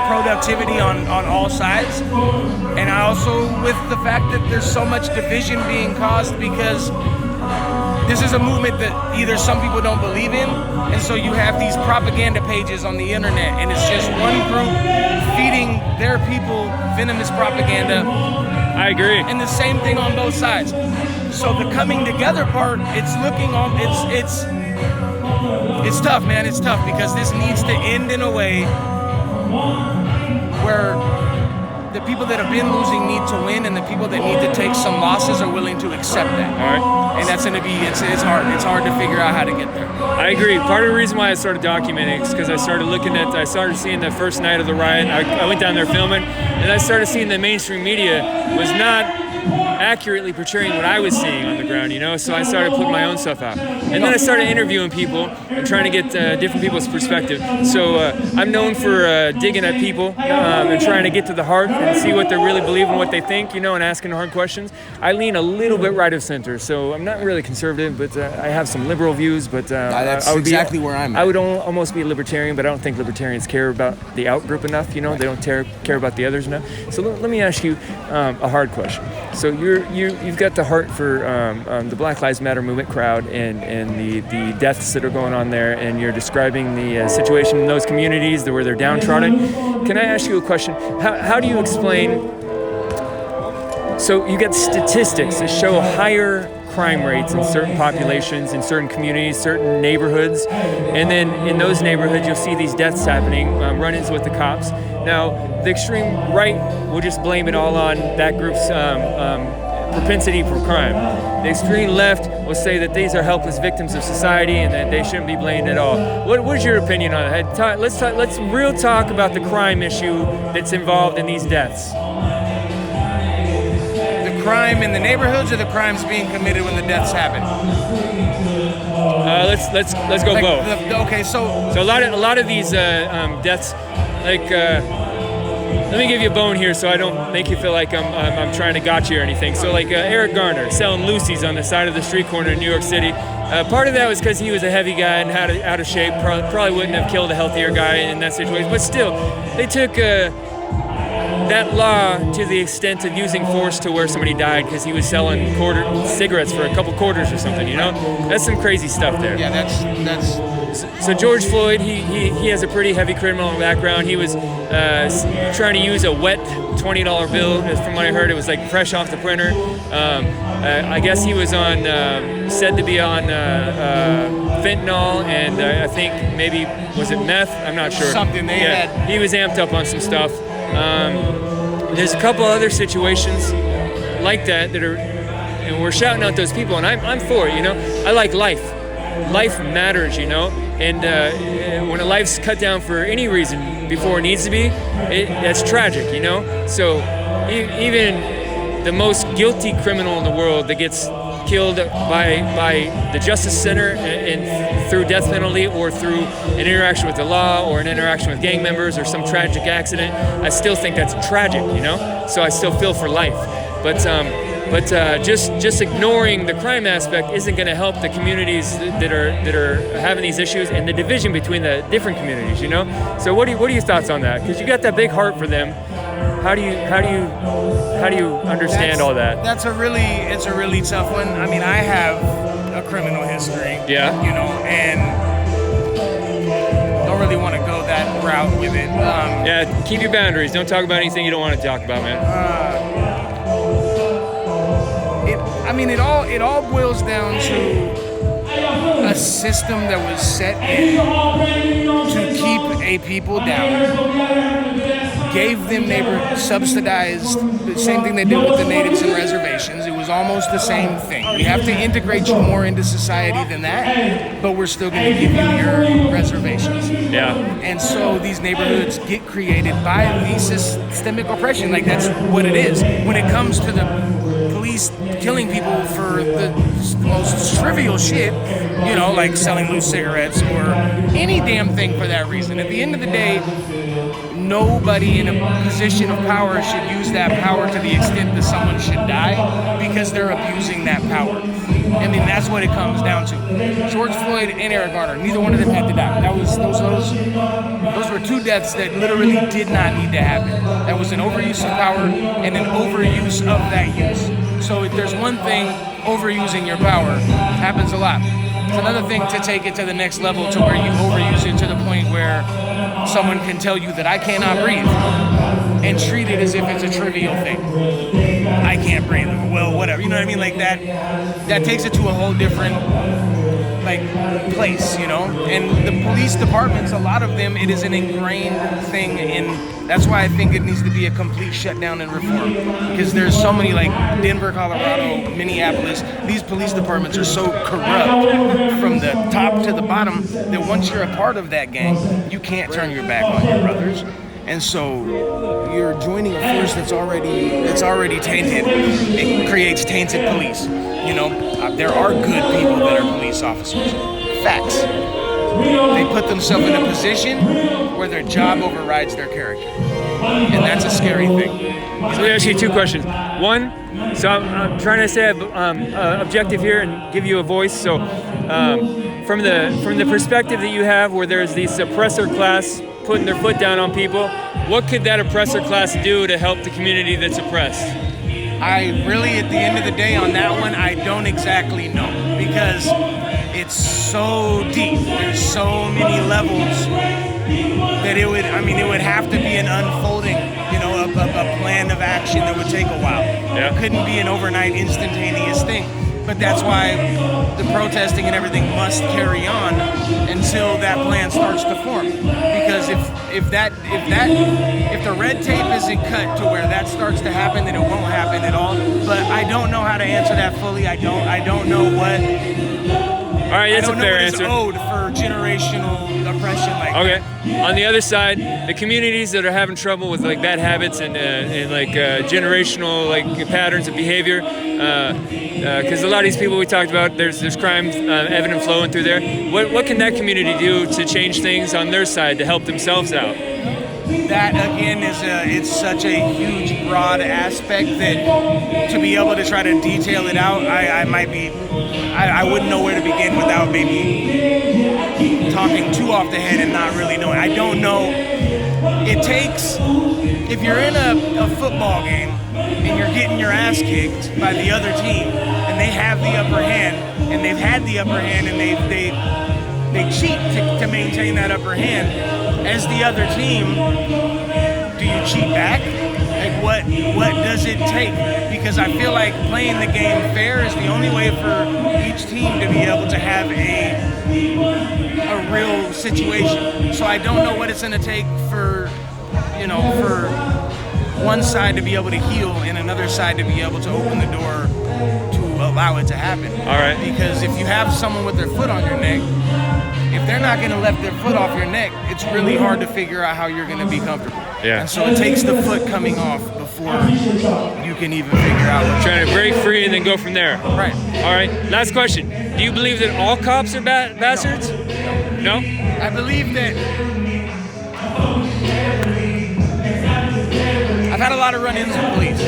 productivity on all sides. And I also, with the fact that there's so much division being caused because this is a movement that either some people don't believe in, and so you have these propaganda pages on the internet, and it's just one group feeding their people venomous propaganda. I agree. And the same thing on both sides. So the coming together part, it's tough, man. It's tough because this needs to end in a way where the people that have been losing need to win, and the people that need to take some losses are willing to accept that. All right. And that's going to be, it's hard. It's hard to figure out how to get there. I agree. Part of the reason why I started documenting is because I started seeing the first night of the riot. I went down there filming, and I started seeing the mainstream media was not accurately portraying what I was seeing on the ground, so I started putting my own stuff out. And then I started interviewing people and trying to get different people's perspective. So I'm known for digging at people and trying to get to the heart and see what they really believe and what they think, and asking hard questions. I lean a little bit right of center, so I'm not really conservative, but I have some liberal views, but that's I would exactly where I'm at. I would almost be a libertarian, but I don't think libertarians care about the out group enough, They don't care about the others enough. So let me ask you a hard question. So you've got the heart for the Black Lives Matter movement crowd and the deaths that are going on there, and you're describing the situation in those communities where they're downtrodden. Can I ask you a question? How do you explain So you get statistics that show higher crime rates in certain populations, in certain communities, certain neighborhoods, and then in those neighborhoods you'll see these deaths happening, run-ins with the cops. Now, the extreme right will just blame it all on that group's propensity for crime. The extreme left will say that these are helpless victims of society and that they shouldn't be blamed at all. What is your opinion on that? Let's real talk about the crime issue that's involved in these deaths. The crime in the neighborhoods or the crimes being committed when the deaths happen? Let's go both. Okay, so a lot of these deaths, like. Let me give you a bone here so I don't make you feel like I'm trying to gotcha you or anything. So like Eric Garner selling Lucy's on the side of the street corner in New York City. Part of that was because he was a heavy guy and out of shape. Probably wouldn't have killed a healthier guy in that situation. But still, they took that law to the extent of using force to where somebody died because he was selling cigarettes for a couple quarters or something, you know? That's some crazy stuff there. Yeah, that's... So George Floyd, he has a pretty heavy criminal background. He was trying to use a wet $20 bill. From what I heard, it was like fresh off the printer. I guess he was on said to be on fentanyl and I think maybe was it meth? I'm not sure. Something they had. He was amped up on some stuff. There's a couple other situations like that are, and we're shouting out those people, and I'm for it. You know, I like life. Life matters, you know, and when a life's cut down for any reason before it needs to be, that's tragic, you know. So even the most guilty criminal in the world that gets killed by the Justice Center and through death penalty or through an interaction with the law or an interaction with gang members or some tragic accident, I still think that's tragic, you know. So I still feel for life, but just ignoring the crime aspect isn't going to help the communities that are having these issues and the division between the different communities, you know. So what are your thoughts on that? Because you got that big heart for them. How do you understand all that? It's a really tough one. I mean, I have a criminal history. Yeah. You know, and don't really want to go that route with it. Yeah, keep your boundaries. Don't talk about anything you don't want to talk about, man. It all boils down to a system that was set in to keep a people down, gave them subsidized, the same thing they did with the natives and reservations. It was almost the same thing. We have to integrate you more into society than that, but we're still going to give you your reservations. Yeah. And so these neighborhoods get created by the systemic oppression. Like, that's what it is. When it comes to the police killing people for the most trivial shit, you know, like selling loose cigarettes or any damn thing for that reason. At the end of the day, nobody in a position of power should use that power to the extent that someone should die because they're abusing that power. I mean, that's what it comes down to. George Floyd and Eric Garner, neither one of them had to die. Those were two deaths that literally did not need to happen. That was an overuse of power and an overuse of that use. So if there's one thing, overusing your power happens a lot. It's another thing to take it to the next level to where you overuse it to the point where someone can tell you that I cannot breathe and treat it as if it's a trivial thing. I can't breathe. Well, whatever. You know what I mean? Like that takes it to a whole different place, you know? And the police departments, a lot of them, it is an ingrained thing that's why I think it needs to be a complete shutdown and reform. Because there's so many, like Denver, Colorado, Minneapolis, these police departments are so corrupt from the top to the bottom that once you're a part of that gang, you can't turn your back on your brothers. And so you're joining a force that's already tainted. It creates tainted police. You know, there are good people that are police officers. Facts. They put themselves in a position where their job overrides their character. And that's a scary thing. So let me ask you two questions. One, so I'm trying to stay objective here and give you a voice. So from the perspective that you have where there's the suppressor class putting their foot down on people, what could that oppressor class do to help the community that's oppressed? I really, at the end of the day, on that one, I don't exactly know because it's so deep. There's so many levels that it would have to be an unfolding, you know, a plan of action that would take a while. Yeah. It couldn't be an overnight instantaneous thing. But that's why the protesting and everything must carry on until that plan starts to form. Because if the red tape isn't cut to where that starts to happen, then it won't happen at all. But I don't know how to answer that fully. I don't know what. All right, that's a fair answer. I don't know what is owed for generational oppression like Okay. that. On the other side, the communities that are having trouble with like bad habits and like generational like patterns of behavior, because a lot of these people we talked about, there's crime evident flowing through there. What can that community do to change things on their side to help themselves out? That again it's such a huge, broad aspect that to be able to try to detail it out, I wouldn't know where to begin without maybe talking too off the head and not really knowing. I don't know. It takes, if you're in a football game and you're getting your ass kicked by the other team and they have the upper hand and they've had the upper hand and they cheat to maintain that upper hand. As the other team, do you cheat back? Like what does it take? Because I feel like playing the game fair is the only way for each team to be able to have a real situation. So I don't know what it's going to take for one side to be able to heal and another side to be able to open the door to allow it to happen. All right. Because if you have someone with their foot on your neck, if they're not going to lift their foot off your neck, it's really hard to figure out how you're going to be comfortable. Yeah. And so it takes the foot coming off before you can even figure out what Trying to break free and then go from there. Right. All right. Last question. Do you believe that all cops are bastards? No? I believe that I've had a lot of run-ins with police.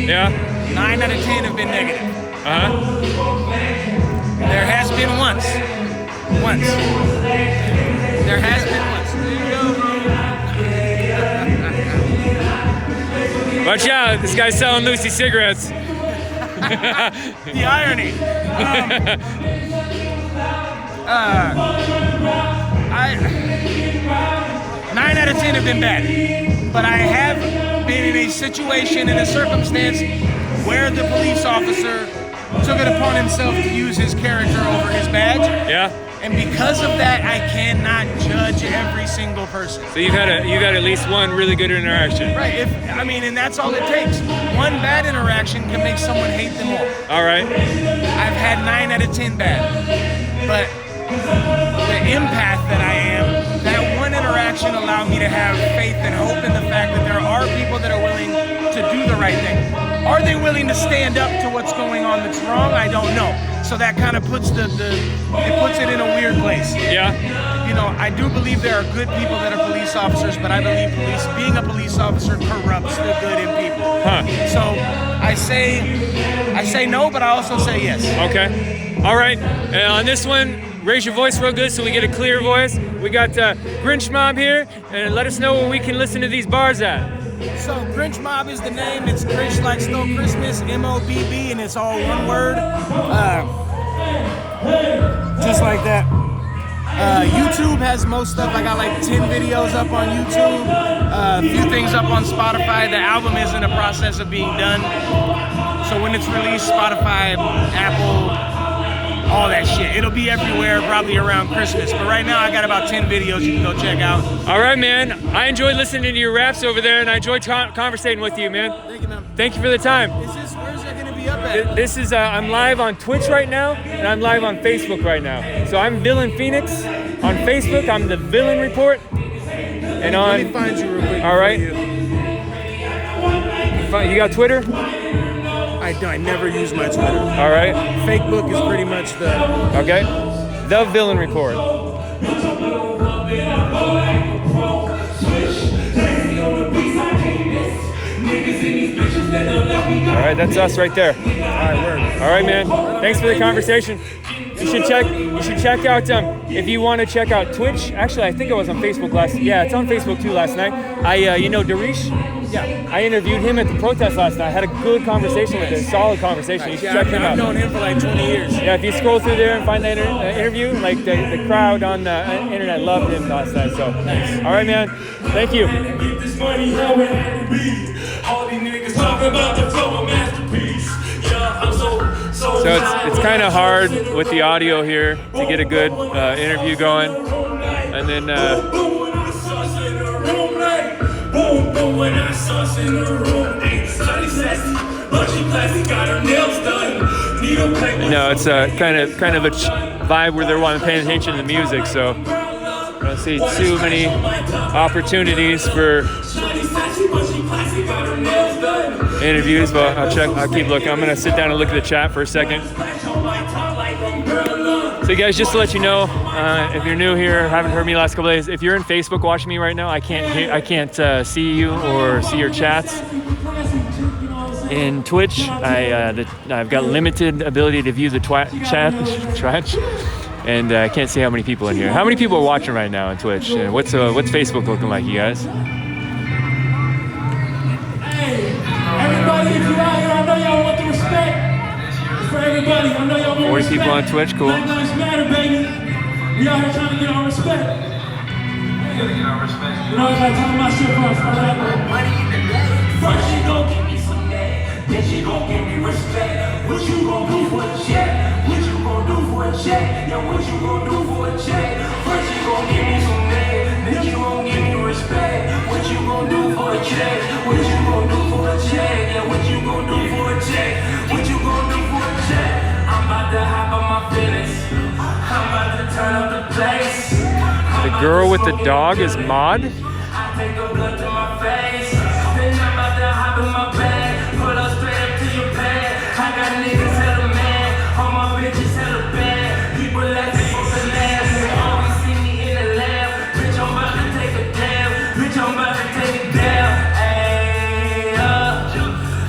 Yeah? 9 out of 10 have been negative. Uh-huh. There has been once. There has been once. Watch out, this guy's selling Lucy cigarettes. The irony. 9 out of 10 have been bad. But I have been in a situation, in a circumstance, where the police officer took it upon himself to use his character over his badge. Yeah. And because of that, I cannot judge every single person. So you've had at least one really good interaction. Right. And that's all it takes. One bad interaction can make someone hate them all. All right. I've had 9 out of 10 bad. But the empath that I am, that one interaction allowed me to have faith and hope in the fact that there are people that are willing to do the right thing. Are they willing to stand up to what's going on that's wrong? I don't know. So that kind of puts it in a weird place. Yeah. I do believe there are good people that are police officers, but I believe being a police officer corrupts the good in people. Huh. So I say no, but I also say yes. Okay. All right. On this one, raise your voice real good so we get a clear voice. We got Grinch Mob here, and let us know where we can listen to these bars at. So Grinch Mob is the name. It's Grinch Like Stole Christmas, M-O-B-B, and it's all one word. Just like that. YouTube has most stuff. I got like 10 videos up on YouTube. A few things up on Spotify. The album is in the process of being done. So when it's released, Spotify, Apple, all that shit. It'll be everywhere probably around Christmas. But right now I got about 10 videos you can go check out. All right, man. I enjoyed listening to your raps over there, and I enjoyed conversating with you, man. Thank you, man. Thank you for the time. Where's that going to be up at? This is, I'm live on Twitch right now, and I'm live on Facebook right now. So I'm Villain Phoenix. On Facebook, I'm the Villain Report. And on... Let me find you real quick. All right. You got Twitter? I never use my Twitter. All right. Facebook is pretty much the... Okay. The Villain Report. All right, that's us right there. All right, word. All right, man. Thanks for the conversation. You should check out if you want to check out Twitch. Actually, I think I was on Facebook Yeah, it's on Facebook too last night. You know Darish? Yeah. I interviewed him at the protest last night. I had a good conversation with him, solid conversation. You should check him out. I've known him for like 20 years. Yeah, if you scroll through there and find that interview, like the crowd on the internet loved him last night. So, nice. All right, man. Thank you. Get this money how it had to be. All these niggas talking about the flow of masterpiece. Yeah, I'm so So it's kind of hard with the audio here to get a good interview going, and then boom when I sauce in the room, like boom boom when I sauce in the room. Ain't Shawty sassy, but she classy, got her nails done. Needle paper. you know it's kind of a vibe where they're wanting to pay attention to the music. So I don't see too many opportunities for interviews, but I'll keep looking. I'm gonna sit down and look at the chat for a second. So guys, just to let you know, if you're new here, haven't heard me the last couple days, if you're in Facebook watching me right now, I can't see you or see your chats. In Twitch, I've got limited ability to view the chat, and I can't see how many people in here. How many people are watching right now on Twitch? What's Facebook looking like, you guys? Everybody, if you out here, I know y'all want the respect. It's for everybody. I know y'all want 40 people on Twitch, cool. Black Lives Matter, baby. We out here trying to get our respect. You know, it's like talking about shit first. First, she gon' give me some neck. Then she gon' give me respect. What you gon' do for a check? What you gon' do for a check? Yeah, what you gon' do for a check? First, she gon' give me some neck. Then you gon' give me respect. What you gon' do for a check? What you gon' do for a check? Yeah, what you gon' do for a check? What you gon' do for a check? I'm about to hop on my feelings. I'm about to turn up the place. The girl with the dog is Maud. I take a blood to my face. Then I'm about to hop in my bag. Pull up straight up to your bed. I got niggas hella mad. All my bitches hella bad. People like to fuck the lab. They always see me in the lab. Bitch, I'm about to take a dab. Bitch, I'm about to take a dab. Hey,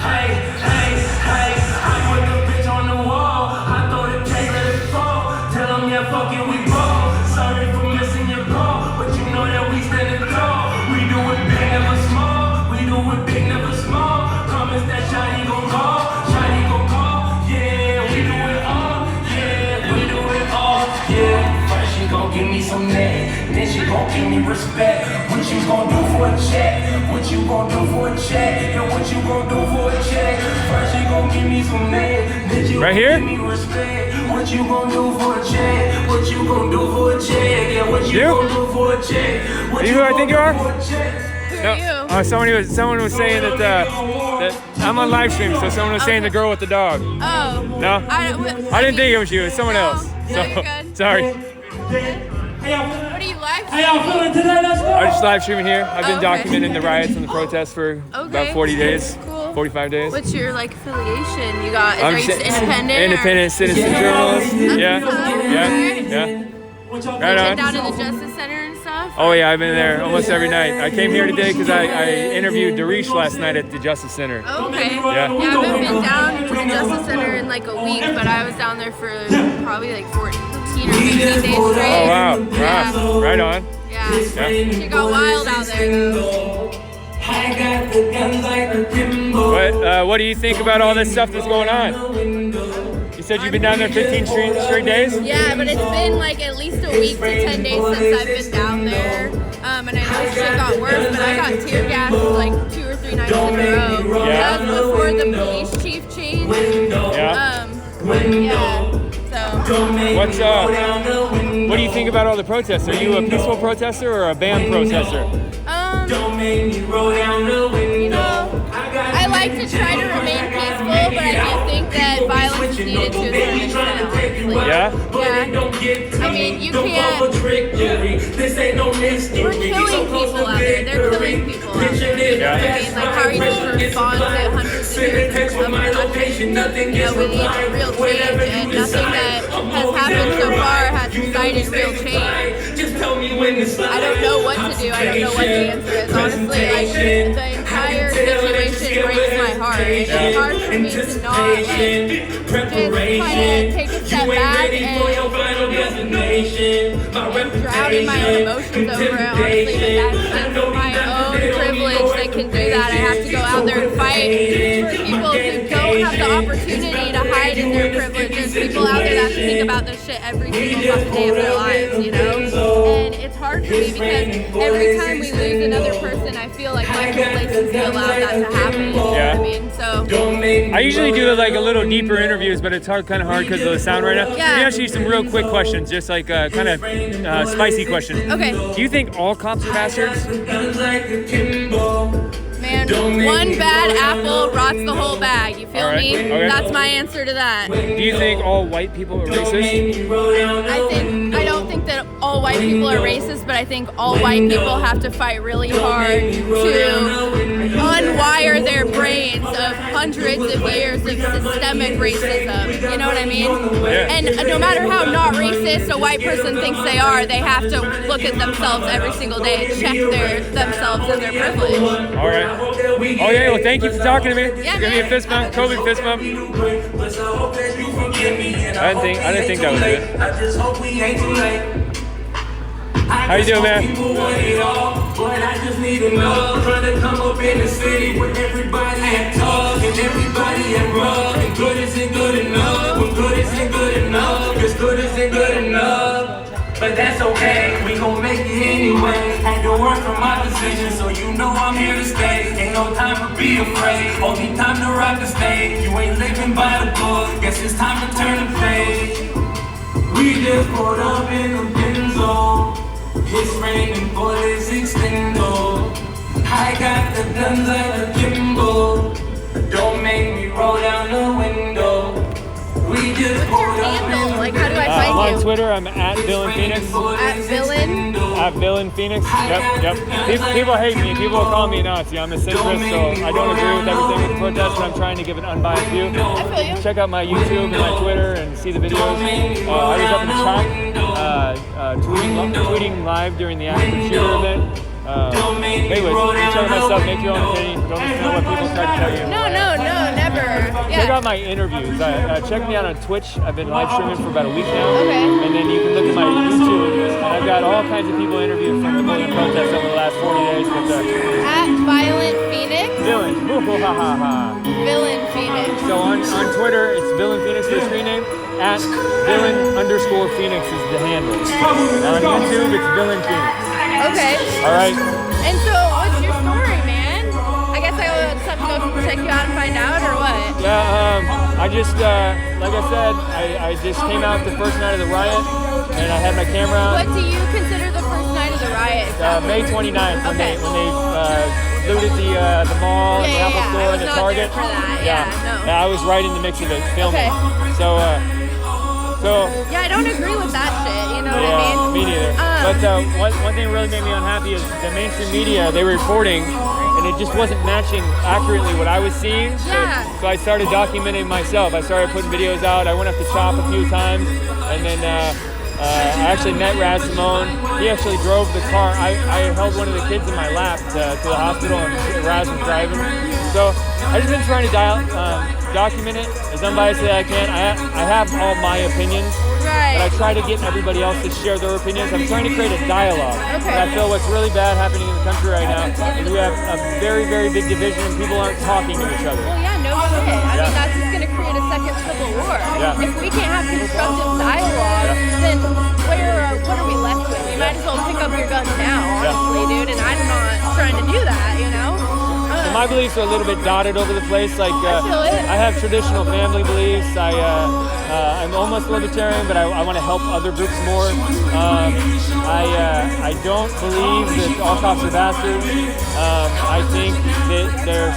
hey, hey, hey. I put the bitch on the wall. I throw the cake, let it fall. Tell them, yeah, fuck it, we ball. Sorry for missing your call, but you know that we standing tall. We do it big, never small. We do it big, never small. Promise that Shawty gon' call. Shawty gon' call. Yeah, we do it all. Yeah, we do it all. Yeah. First she gon' give me some neck, then she gon' give me respect. What you gon' do for a check? What you gon' do for a check? Yeah, what you gon' do for a check? First she gon' give me some neck, then she Right gon' here? give me respect. What you gon' do for a check? What you gon' do for a check? Yeah, what you gon' do for a check? What You who I think you are? for a check? No. Oh, someone was saying that I'm on live stream, so someone was saying the girl with the dog. Oh. No? I didn't think it was you. It was someone else. So you're good. sorry. What are you live? How y'all feeling today? Let's go. I'm just live streaming here. I've been Okay. documenting the riots and the protests for about 40 days, Cool. 45 days. What's your like affiliation? You got? I'm Are you just independent? independent citizen journalist. Yeah, yeah. Right Get on. down to the Justice Center and stuff. Oh yeah, I've been there almost every night. I came here today because I interviewed Darish last night at the Justice Center. Okay. Yeah. I haven't been down to the Justice Center in like a week, but I was down there for probably like 14 or 15 days straight. Oh wow, Yeah. wow, right on. Yeah. She got wild out there. I got the guns like a Kimbo. What do you think about all this stuff that's going on? You said you've been down there 15 straight days? Yeah, but it's been like at least a week to 10 days since I've been down there. And I know shit got worse, but I got tear gassed like 2 or 3 nights in a row. Yeah. That was before the police chief changed. Yeah. So. What do you think about all the protests? Are you a peaceful protester or a banned protester? You know, I like to try to remain peaceful, but I do think that violence is needed to a certain extent, honestly. Yeah? Yeah. I mean, you can't. We're killing people out there. They're killing people out there. Yeah. I mean, like, how are you supposed to respond to hundreds of years of production? You know, we need real change, and nothing that has happened so far has incited real change. I don't know what to do. I don't know what the answer is. Honestly, like, the entire situation breaks my heart. It's hard for me to not just kind of take a step back and drown in my own emotions over it, honestly. But that's my own privilege that can do that. I have to go out there and fight for people who don't have the opportunity to hide in their privilege. There's people out there that have to think about this shit every single fucking day of their lives, you know? And it's hard for me because every time we lose another person, I feel like my whole place is to allow that to happen. You know what I mean? So I usually do like a little deeper interviews, but it's kind of hard because of the sound right now. Yeah. Let me ask you some real quick questions, just like kind of spicy questions. Okay. Do you think all cops are bastards? Man, one bad apple rots the whole bag. You feel me? Okay. That's my answer to that. Do you think all white people are racist? I don't think that all white people are racist, but I think all white people have to fight really hard to unwire their brains of hundreds of years of systemic racism. You know what I mean? Yeah. And no matter how not racist a white person thinks they are, they have to look at themselves every single day and check themselves and their privilege. All right. Okay, well, thank you for talking to me. Yeah, Give me a fist bump, Kobe fist bump. I didn't think that was it. I just hope we ain't too late. How you doing, man? But I just need enough. Trying to come up in the city where everybody at talk and everybody at rough. And good isn't good enough. When good isn't good enough, cause good isn't good enough. But that's okay, we gon' make it anyway. Had to work for my decision, so you know I'm here to stay. Ain't no time to be afraid, only time to rock the stage. You ain't living by the book, guess it's time to turn the page. We just pulled up in the Benzo. It's raining bullets extendo. I got the guns like a Kimbo. Don't make me roll down the window. We just pulled up in the Like, how do I find I'm you? on Twitter, I'm at Villain Phoenix. At Villain? At Villain Phoenix. Yep. People hate me. People call me Nazi. I'm a centrist, so I don't agree with everything with the protest, but I'm trying to give an unbiased view. I feel you. Check out my YouTube and my Twitter and see the videos. I was up in the shop, tweeting live during the active shooter event. Anyways, each other myself, make your own opinion. Don't listen to what people try to tell you. No, never. Check Yeah. out my interviews. Check me out on Twitch. I've been live streaming for about a week now. Okay. And then you can look at my YouTube. And I've got all kinds of people interviewed from the Million protests over the last 40 days. But, At Violent Phoenix? Villain. Villain Phoenix. So on Twitter, it's Villain Phoenix for the screen name. At Villain_Phoenix is the handle. Now on YouTube, it's Villain Phoenix. Okay. All right. And so, what's your story, man? I guess I will just have to go check you out and find out, or what? Yeah, I just, like I said, I just came out the first night of the riot, and I had my camera out. What do you consider the first night of the riot? May 29th, when Okay. they looted the mall and the Apple Store I and the was not Target. there for that. Yeah, no. Yeah, I was right in the mix of it, filming. Okay. So Yeah, I don't agree with that shit. You know what I yeah, mean? me neither. But one thing that really made me unhappy is the mainstream media, they were reporting, and it just wasn't matching accurately what I was seeing. So I started documenting myself. I started putting videos out. I went up to CHOP a few times, and then I actually met Raz Simone. He actually drove the car. I held one of the kids in my lap to the hospital, and Raz was driving. So I just been trying to document it as unbiased as I can. I have all my opinions, but I try to get everybody else to share their opinions. I'm trying to create a dialogue. Okay. And I feel what's really bad happening in the country right now is we have a very, very big division and people aren't talking to each other. Well, yeah, no shit. I mean, that's just going to create a second civil war. Yeah. If we can't have constructive dialogue, then what are we left with? We might as well pick up your guns now, honestly, dude. And I'm not trying to do that, you know? So my beliefs are a little bit dotted over the place. Like I have traditional family beliefs. I'm almost libertarian, but I want to help other groups more. I don't believe that all cops are bastards. I think that there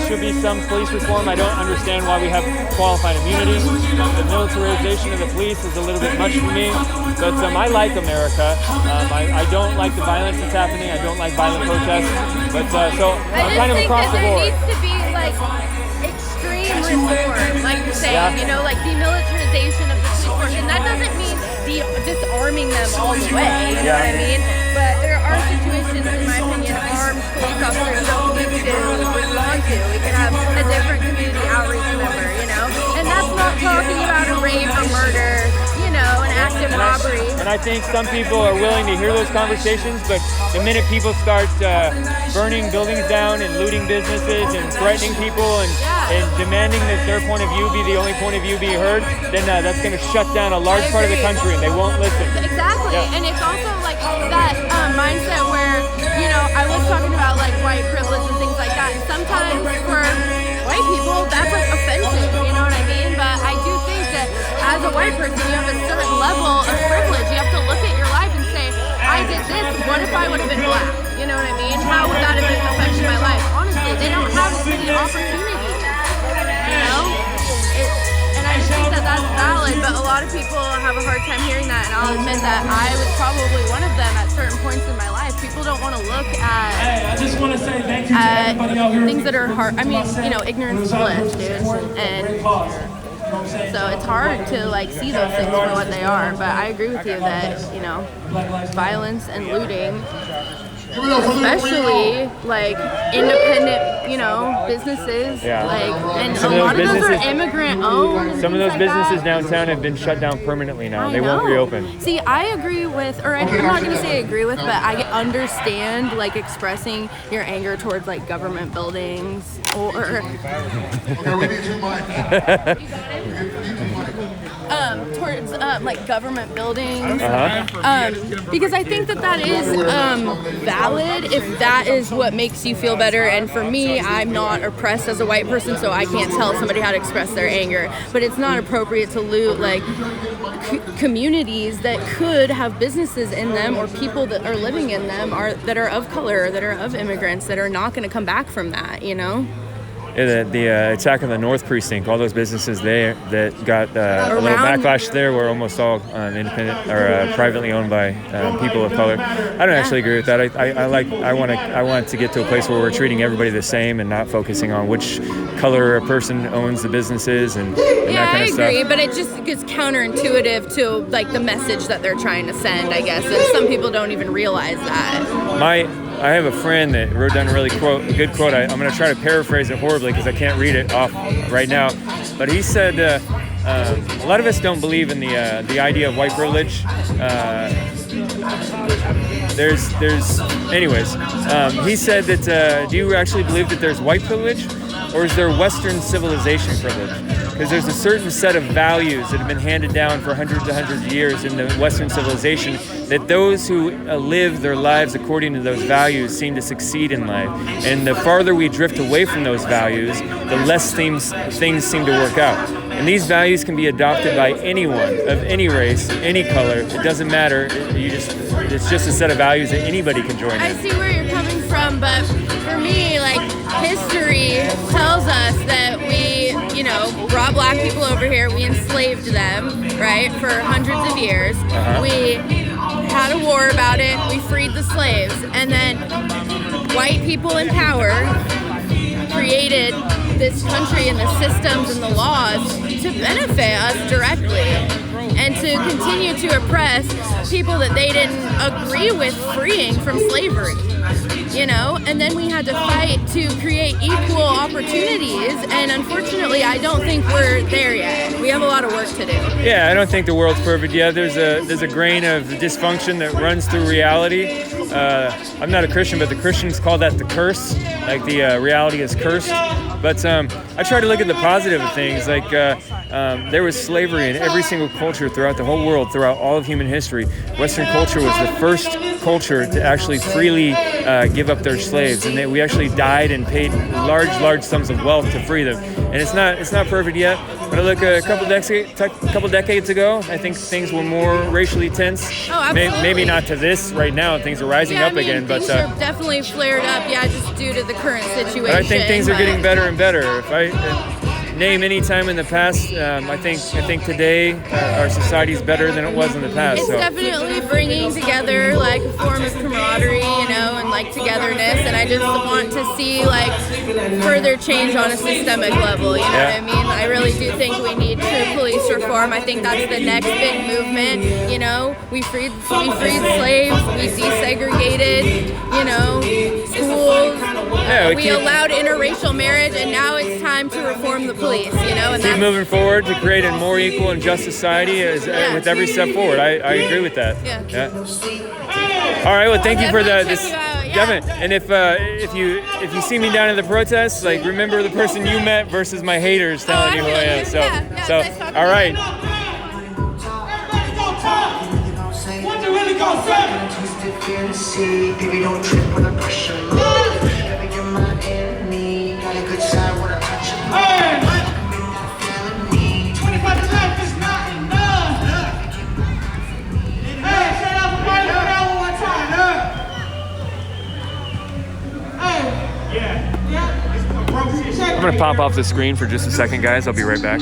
should be some police reform. I don't understand why we have qualified immunity. The militarization of the police is a little bit much for me. But I like America. I don't like the violence that's happening. I don't like violent protests. But so I'm kind of across the board. There needs to be like extreme reform, like you're saying, you know, like demilitarization of the police force. And that doesn't mean disarming them all the way, you know what I mean? But there are situations, in my opinion, armed police officers don't need to we do if we want to. We can have a different community outreach member, you know? And that's not talking about a rape or murder, you know, an active robbery. And I think some people are willing to hear those conversations, but the minute people start burning buildings down and looting businesses and threatening people and demanding that their point of view be the only point of view be heard, then that's going to shut down a large part of the country and they won't listen. Exactly. Yeah. And it's also like that mindset where, you know, I was talking about like white privilege and things like that. And sometimes for white people, that's like offensive, you know what I mean? But I do think that as a white person, you have a certain level of privilege. You have to look at your life and say, I did this, what if I would have been black? You know what I mean? How would that have affected my life? Honestly, they don't have as many opportunities, you know? And I just think that that's valid, but a lot of people have a hard time hearing that, and I'll admit that I was probably one of them at certain points in my life. People don't want to look at I just want to say thank you to everybody out here. Things that are hard. I mean, you know, ignorance is bliss, dude. And so it's hard to like see those things for what they are. But I agree with you that, you know, violence and looting, especially like independent, you know, businesses, like, and a lot of those are immigrant owned. Some of those businesses downtown have been shut down permanently now. They won't reopen. See, I agree with, or I'm not going to say agree with, but I understand like expressing your anger towards like government buildings or towards like government buildings, because I think that is valid if that is what makes you feel better. And for me, I'm not oppressed as a white person, so I can't tell somebody how to express their anger. But it's not appropriate to loot like communities that could have businesses in them or people that are living in them that are of color, that are of immigrants, that are not going to come back from that, you know? The attack on the North Precinct, all those businesses there that got a little backlash there were almost all independent or privately owned by people of color. I don't actually agree with that. I want to get to a place where we're treating everybody the same and not focusing on which color a person owns the businesses and that kind of stuff. I agree, but it just gets counterintuitive to like the message that they're trying to send, I guess, and some people don't even realize that. I have a friend that wrote down a really good quote. I'm going to try to paraphrase it horribly because I can't read it off right now. But he said, a lot of us don't believe in the idea of white privilege. He said that, do you actually believe that there's white privilege or is there Western civilization privilege? Because there's a certain set of values that have been handed down for hundreds of years in the Western civilization that those who live their lives according to those values seem to succeed in life. And the farther we drift away from those values, the less things seem to work out. And these values can be adopted by anyone of any race, any color. It doesn't matter. It's just a set of values that anybody can join in. I see where you're coming from, but for me, like, history tells us that we, you know, brought black people over here, we enslaved them, right, for hundreds of years. We had a war about it, we freed the slaves, and then white people in power created this country and the systems and the laws to benefit us directly and to continue to oppress people that they didn't agree with freeing from slavery, you know? And then we had to fight to create equal opportunities, and unfortunately I don't think we're there yet. We have a lot of work to do. Yeah, I don't think the world's perfect yet. There's a grain of dysfunction that runs through reality. I'm not a Christian, but the Christians call that the curse, like the reality is cursed. But I try to look at the positive of things, like there was slavery in every single culture throughout the whole world, throughout all of human history. Western culture was the first culture to actually freely give up their slaves, and we actually died and paid large sums of wealth to free them. And it's not perfect yet. But I look a couple decades ago, I think things were more racially tense. Oh, absolutely. Maybe not to this right now. Things are rising up again, but things are definitely flared up. Yeah, just due to the current situation. But I think things are getting better and better. If I name any time in the past, I think today our society is better than it was in the past. It's definitely bringing together like a form of camaraderie, you know, and like togetherness. And I just want to see like further change on a systemic level. You know what I mean? I really do think we need true police reform. I think that's the next big movement. You know, we freed slaves, we desegregated, you know, schools. Yeah, we allowed interracial marriage, and now it's time to reform the police. You know, and keep that's moving forward to create a more equal and just society with every step forward. I agree with that. Yeah. All right. Well, thank you for Definitely this, check you out, yeah. Devin. And if you see me down at the protest, like remember the person you met versus my haters telling you who I am. So all right. What you really gonna say? Baby, don't trip when I push you. Baby, you're my enemy. Got a good side when I touch you. Hey! 25 to life is not enough. Hey, say that for my love one time, Hey. Yeah. I'm gonna pop off the screen for just a second, guys. I'll be right back.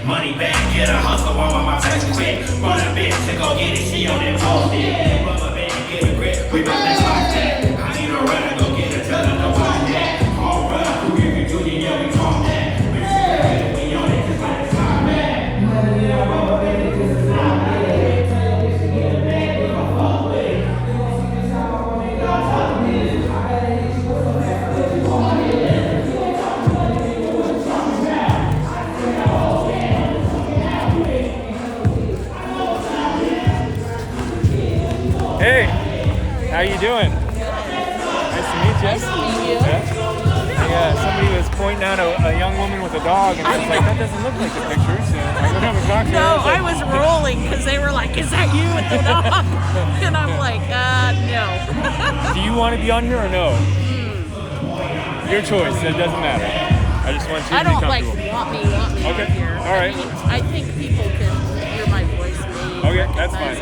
Money back, get a hustle on my face quick. Run a bitch to go get it, she on that posted. Rubber band, get a grip, we bout that spot that. I need a runner, go get her, tell her to watch that. All run, who give it to you, yeah, we call that. We on it, just like it's not Hey, how you doing? Nice to meet you. Nice to meet you. Yeah, somebody was pointing out a young woman with a dog, and I was like, that doesn't look like the picture. So I went over and talked to her. No, I was rolling because they were like, "Is that you with the dog?" And I'm like, "No." Do you want to be on here or no? Your choice. It doesn't matter. I just want you to I be don't like comfortable. want me Okay. on here. All right. I mean, I think people can hear my voice. Okay, that's fine.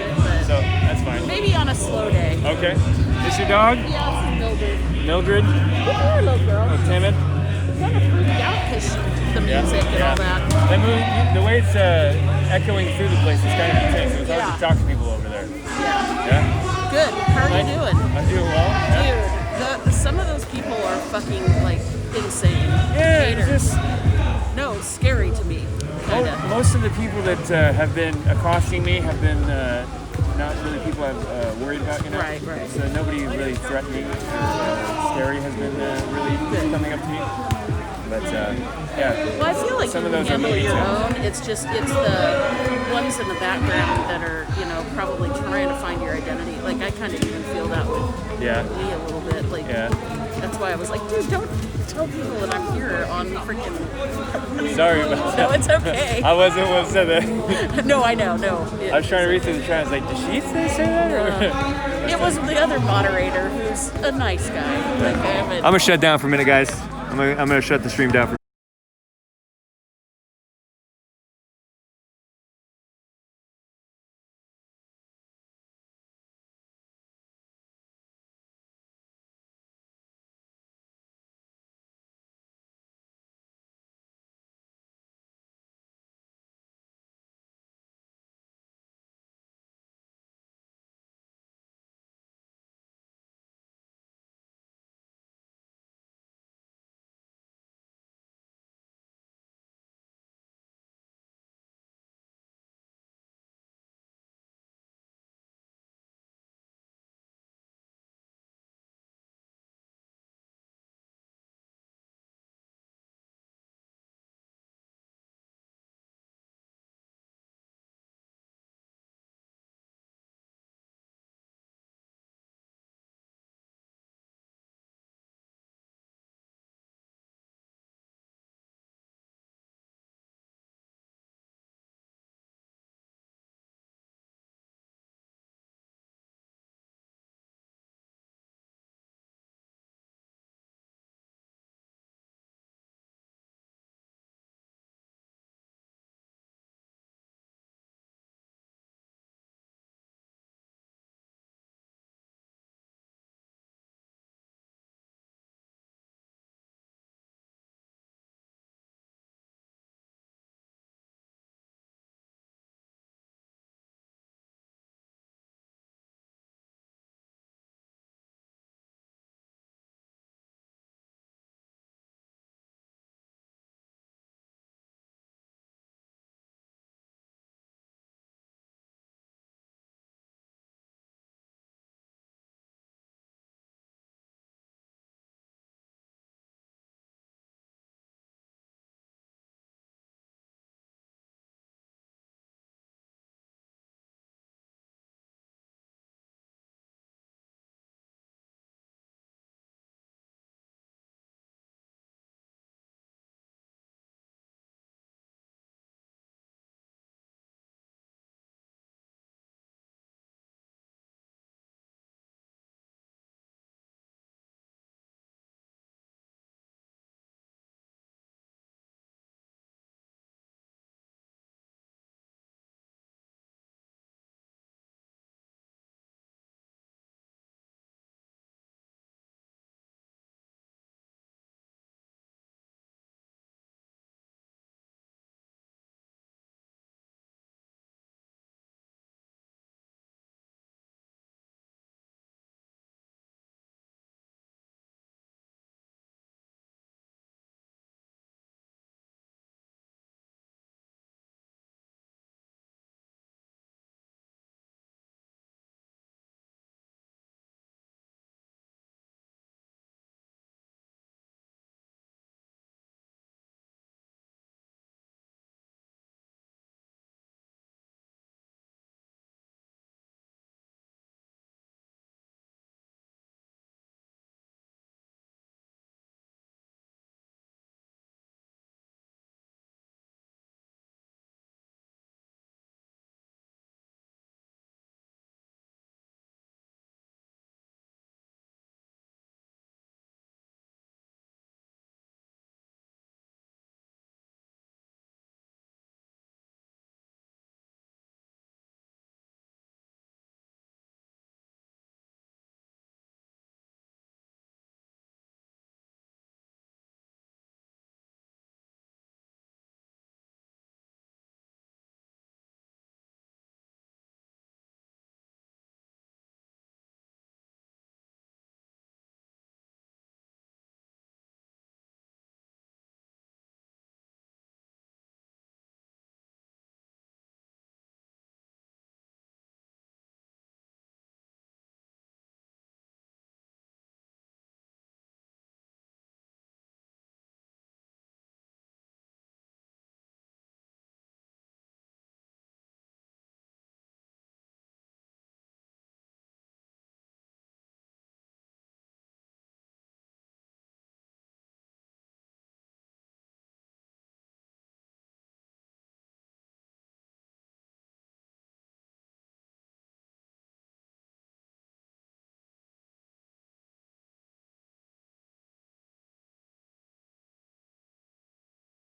So that's fine. Maybe on a slow day. Okay. This your dog? Yeah, this is Mildred. Mildred? Good poor little girl. Oh, timid? Kind of freaked out because the music and all that. The way it's echoing through the place is kind of intense. It was hard to talk to people over there. Yeah? Good. How are you doing? I'm doing well. Dude, some of those people are fucking like insane. Yeah, Haters. it's just... No, it's scary to me. Kinda. Most of the people that have been accosting me have been not really people I've worried about, you know. Right. So nobody really threatening or scary has been really coming up to me. But yeah. Well, I feel like some you of those can handle are your moving own. It's the ones in the background that are, probably trying to find your identity. Like I kind of even feel that with Lee a little bit. Like that's why I was like, dude, don't tell people that I'm here on freaking. Sorry about that. No, it's okay. I wasn't one said that. No, I know. No. I was trying to read through the chat. I was like, did she say that? Or? It was the other moderator who's a nice guy. Like, I'm gonna shut down for a minute, guys. I'm gonna shut the stream down for